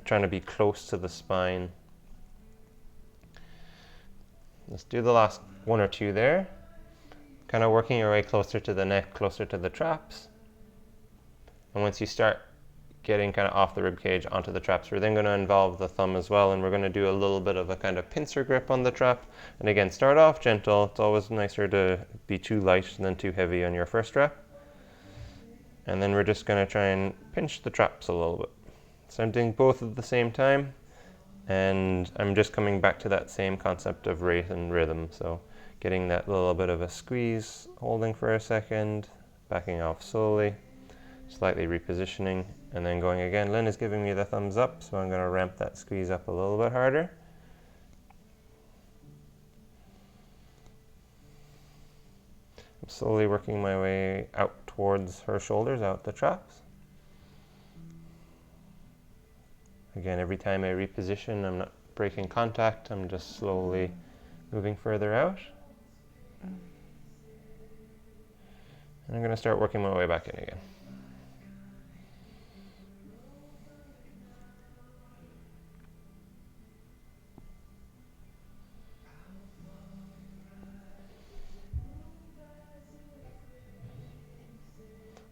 trying to be close to the spine. Let's do the last one or two there. Kind of working your way closer to the neck, closer to the traps. And once you start getting kind of off the rib cage onto the traps, we're then going to involve the thumb as well, and we're going to do a little bit of a kind of pincer grip on the trap. And again, start off gentle. It's always nicer to be too light than too heavy on your first strap. And then we're just going to try and pinch the traps a little bit. So I'm doing both at the same time, and I'm just coming back to that same concept of rate and rhythm. So getting that little bit of a squeeze, holding for a second, backing off slowly, slightly repositioning, and then going again. Lynn is giving me the thumbs up, so I'm going to ramp that squeeze up a little bit harder. slowly working my way out towards her shoulders, out the traps. Again, every time I reposition, I'm not breaking contact, I'm just slowly moving further out. And I'm going to start working my way back in again.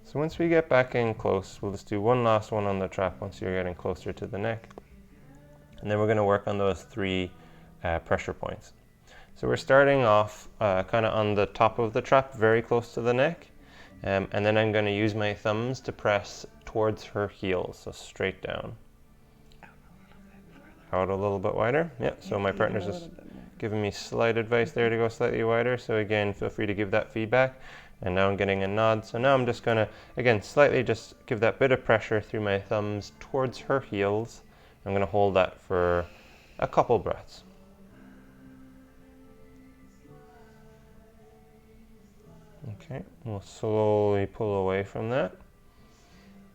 So once we get back in close, we'll just do one last one on the trap once you're getting closer to the neck. And then we're going to work on those 3 pressure points. So we're starting off kind of on the top of the trap, very close to the neck. And then I'm going to use my thumbs to press towards her heels, so straight down. Out a little bit wider. Yeah, so my partner's just giving me slight advice there to go slightly wider. So again, feel free to give that feedback. And now I'm getting a nod. So now I'm just going to, again, slightly just give that bit of pressure through my thumbs towards her heels. I'm going to hold that for a couple breaths. Okay, we'll slowly pull away from that.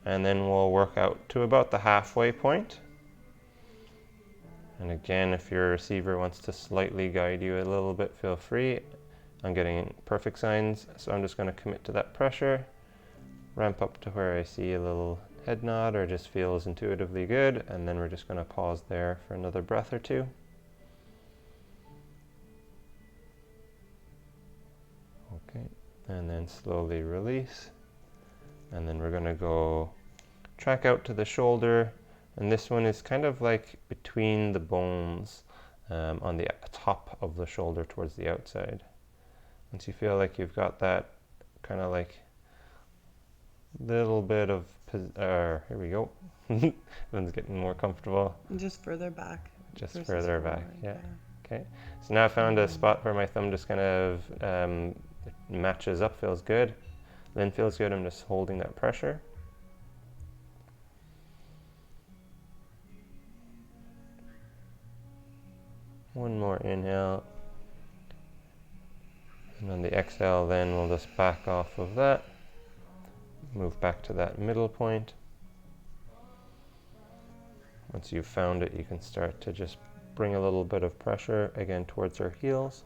And then we'll work out to about the halfway point. And again, if your receiver wants to slightly guide you a little bit, feel free. I'm getting perfect signs, so I'm just going to commit to that pressure, ramp up to where I see a little head nod or just feels intuitively good, and then we're just going to pause there for another breath or 2. Okay, and then slowly release, and then we're going to go track out to the shoulder, and this one is kind of like between the bones on the top of the shoulder towards the outside. Once you feel like you've got that kind of like little bit of, here we go. Lynn's getting more comfortable. Just further back. Just further back, yeah. Okay, so now I found a spot where my thumb just kind of matches up, feels good. Lynn feels good, I'm just holding that pressure. One more inhale. And on the exhale, then we'll just back off of that. Move back to that middle point. Once you've found it, you can start to just bring a little bit of pressure again towards her heels.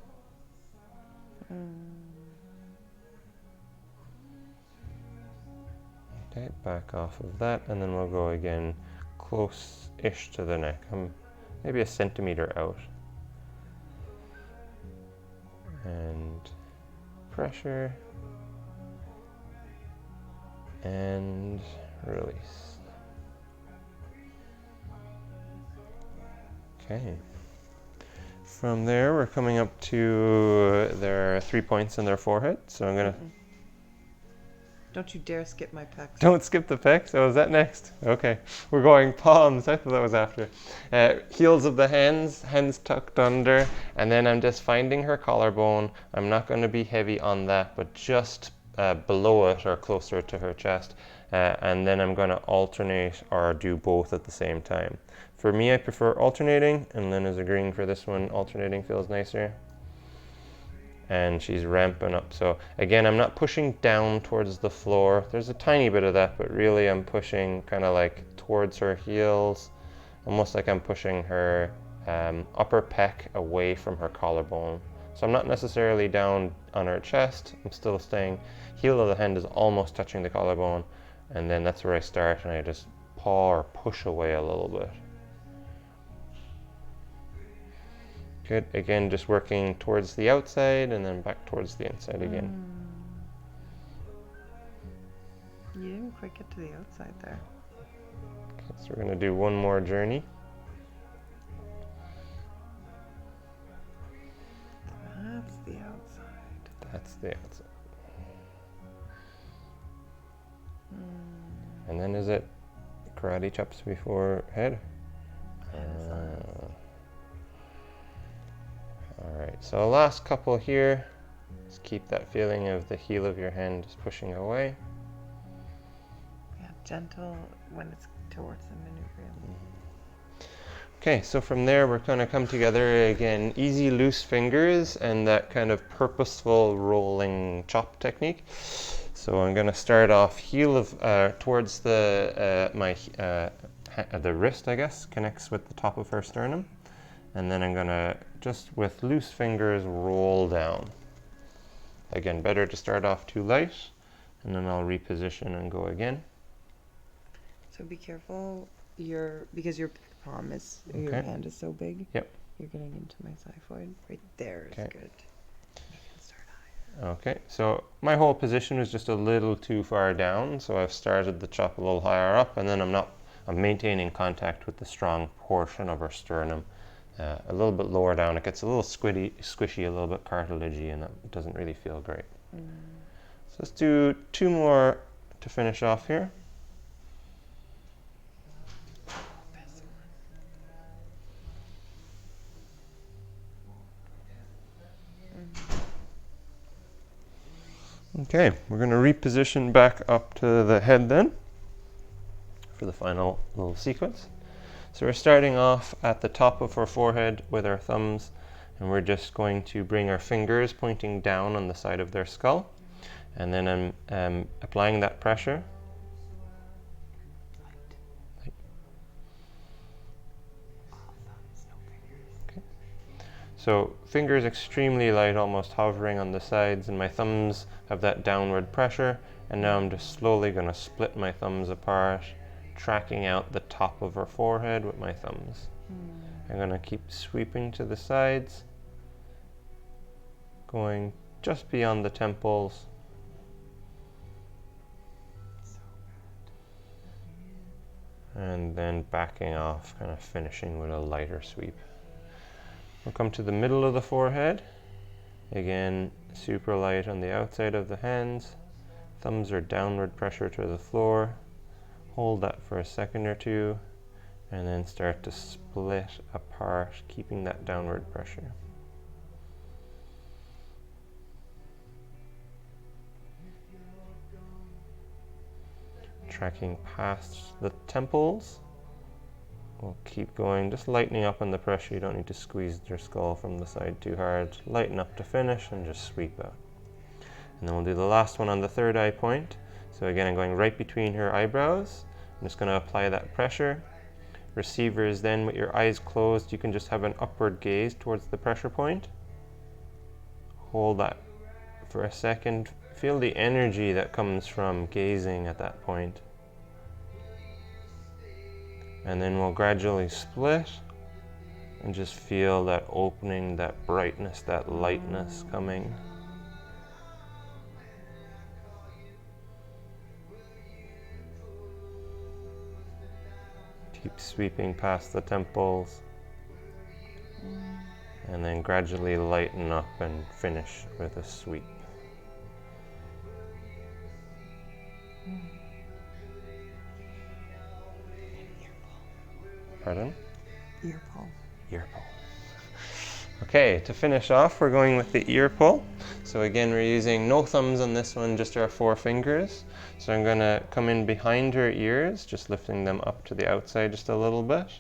Okay, back off of that, and then we'll go again close-ish to the neck. Maybe a centimeter out. And pressure. And release. Okay. From there, we're coming up to their 3 points in their forehead. So I'm gonna. Don't you dare skip my pecs. Don't skip the pecs. Oh, is that next? Okay. We're going palms. I thought that was after. Heels of the hands tucked under, and then I'm just finding her collarbone. I'm not going to be heavy on that, but just below it or closer to her chest. And then I'm going to alternate or do both at the same time. For me, I prefer alternating, and Lynn is agreeing for this one. Alternating feels nicer. And she's ramping up. So again, I'm not pushing down towards the floor. There's a tiny bit of that, but really I'm pushing kind of like towards her heels, almost like I'm pushing her upper pec away from her collarbone. So I'm not necessarily down on her chest. I'm still staying, heel of the hand is almost touching the collarbone, and then that's where I start, and I just paw or push away a little bit. Good. Again, just working towards the outside and then back towards the inside again. You didn't quite get to the outside there. Okay, so we're going to do one more journey. That's the outside. That's the outside. And then is it karate chops before head? Alright, so last couple here. Just keep that feeling of the heel of your hand just pushing away. Yeah, gentle when it's towards the maneuver. Okay, so from there we're going to come together again, easy loose fingers and that kind of purposeful rolling chop technique. So I'm going to start off heel of towards the the wrist, I guess, connects with the top of her sternum, and then I'm going to just with loose fingers roll down. Again, better to start off too light, and then I'll reposition and go again. So be careful, because your palm is, your Okay. hand is so big. Yep. You're getting into my xiphoid. Right there is Okay. good. You can start higher. Okay, so my whole position was just a little too far down, so I've started the chop a little higher up, and then I'm maintaining contact with the strong portion of her sternum. A little bit lower down, it gets a little squishy, a little bit cartilagey, and that doesn't really feel great. So let's do 2 more to finish off here. Okay, we're going to reposition back up to the head then for the final little sequence. So we're starting off at the top of our forehead with our thumbs, and we're just going to bring our fingers pointing down on the side of their skull, and then I'm applying that pressure. Okay. So fingers extremely light, almost hovering on the sides, and my thumbs have that downward pressure, and now I'm just slowly going to split my thumbs apart, tracking out the top of her forehead with my thumbs. I'm going to keep sweeping to the sides, going just beyond the temples. And then backing off, kind of finishing with a lighter sweep. We'll come to the middle of the forehead. Again, super light on the outside of the hands. Thumbs are downward pressure to the floor. Hold that for a second or two, and then start to split apart, keeping that downward pressure. Tracking past the temples. We'll keep going, just lightening up on the pressure. You don't need to squeeze your skull from the side too hard. Lighten up to finish and just sweep out. And then we'll do the last one on the third eye point. So again, I'm going right between her eyebrows. I'm just going to apply that pressure. Receivers, then with your eyes closed, you can just have an upward gaze towards the pressure point. Hold that for a second. Feel the energy that comes from gazing at that point. And then we'll gradually split and just feel that opening, that brightness, that lightness coming. Keep sweeping past the temples, and then gradually lighten up and finish with a sweep. Pardon? Ear pull. Ear pull. Okay, to finish off, we're going with the ear pull. So again, we're using no thumbs on this one, just our 4 fingers. So I'm going to come in behind her ears, just lifting them up to the outside just a little bit.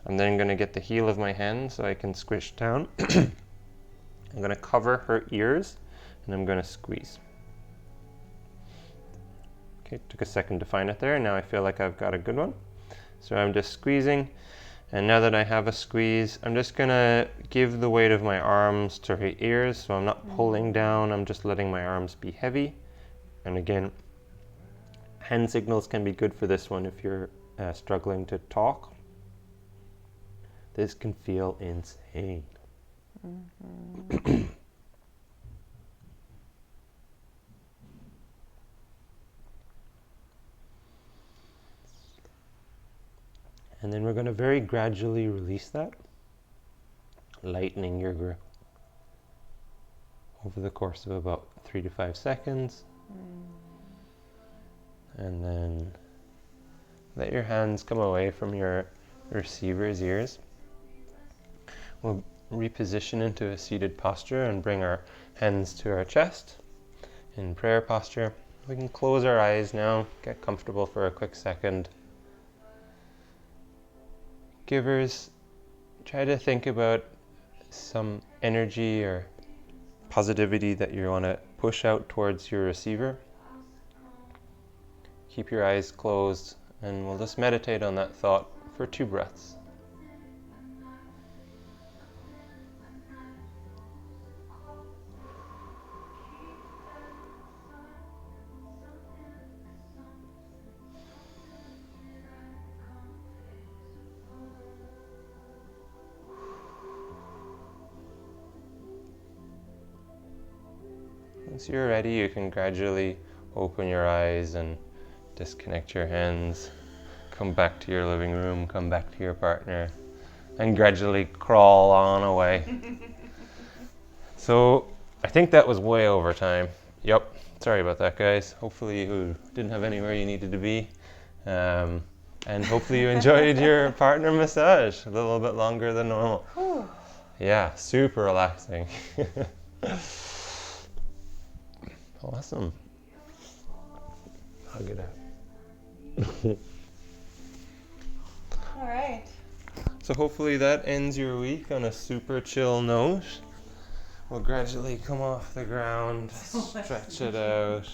I'm then going to get the heel of my hand so I can squish down. I'm going to cover her ears, and I'm going to squeeze. Okay, took a second to find it there. Now I feel like I've got a good one. So I'm just squeezing. And now that I have a squeeze, I'm just going to give the weight of my arms to her ears. So I'm not pulling down, I'm just letting my arms be heavy. And again, hand signals can be good for this one if you're struggling to talk. This can feel insane. And then we're going to very gradually release that, lightening your grip over the course of about 3 to 5 seconds. And then let your hands come away from your receiver's ears. We'll reposition into a seated posture and bring our hands to our chest in prayer posture. We can close our eyes now, get comfortable for a quick second. Givers, try to think about some energy or positivity that you want to push out towards your receiver. Keep your eyes closed, and we'll just meditate on that thought for 2 breaths. Once you're ready, you can gradually open your eyes and disconnect your hands. Come back to your living room, come back to your partner, and gradually crawl on away. So I think that was way over time. Yep, sorry about that, guys. Hopefully you didn't have anywhere you needed to be. And hopefully you enjoyed your partner massage a little bit longer than normal. Yeah, super relaxing. Awesome. Hug it out. All right. So hopefully that ends your week on a super chill note. We'll gradually come off the ground, stretch it out.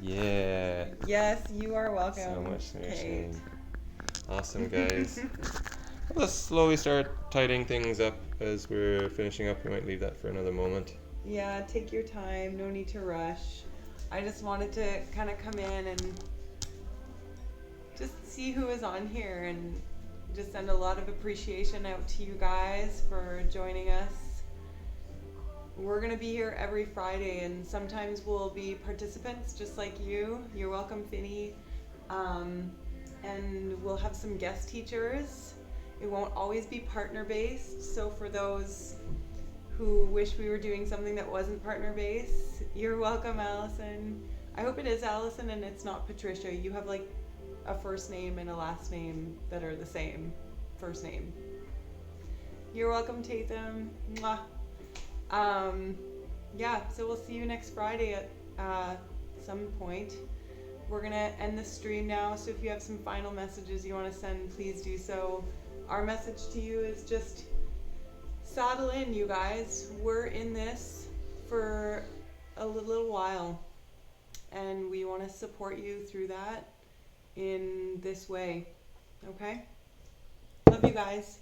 Yeah. Yes, you are welcome. So much Kate. nursing. Awesome, guys. Let's slowly start tidying things up as we're finishing up. We might leave that for another moment. Yeah, take your time. No need to rush. I just wanted to kind of come in and just see who is on here and just send a lot of appreciation out to you guys for joining us. We're going to be here every Friday, and sometimes we'll be participants just like you. You're welcome, Finny. And we'll have some guest teachers. It won't always be partner-based, so for those who wish we were doing something that wasn't partner-based, you're welcome, Allison. I hope it is Allison and it's not Patricia. You have like a first name and a last name that are the same first name. You're welcome, Tatham. Mwah. Yeah, so we'll see you next Friday at some point. We're gonna end the stream now, so if you have some final messages you want to send, please do so. Our message to you is just saddle in, you guys. We're in this for a little while, and we want to support you through that in this way. Okay? Love you guys.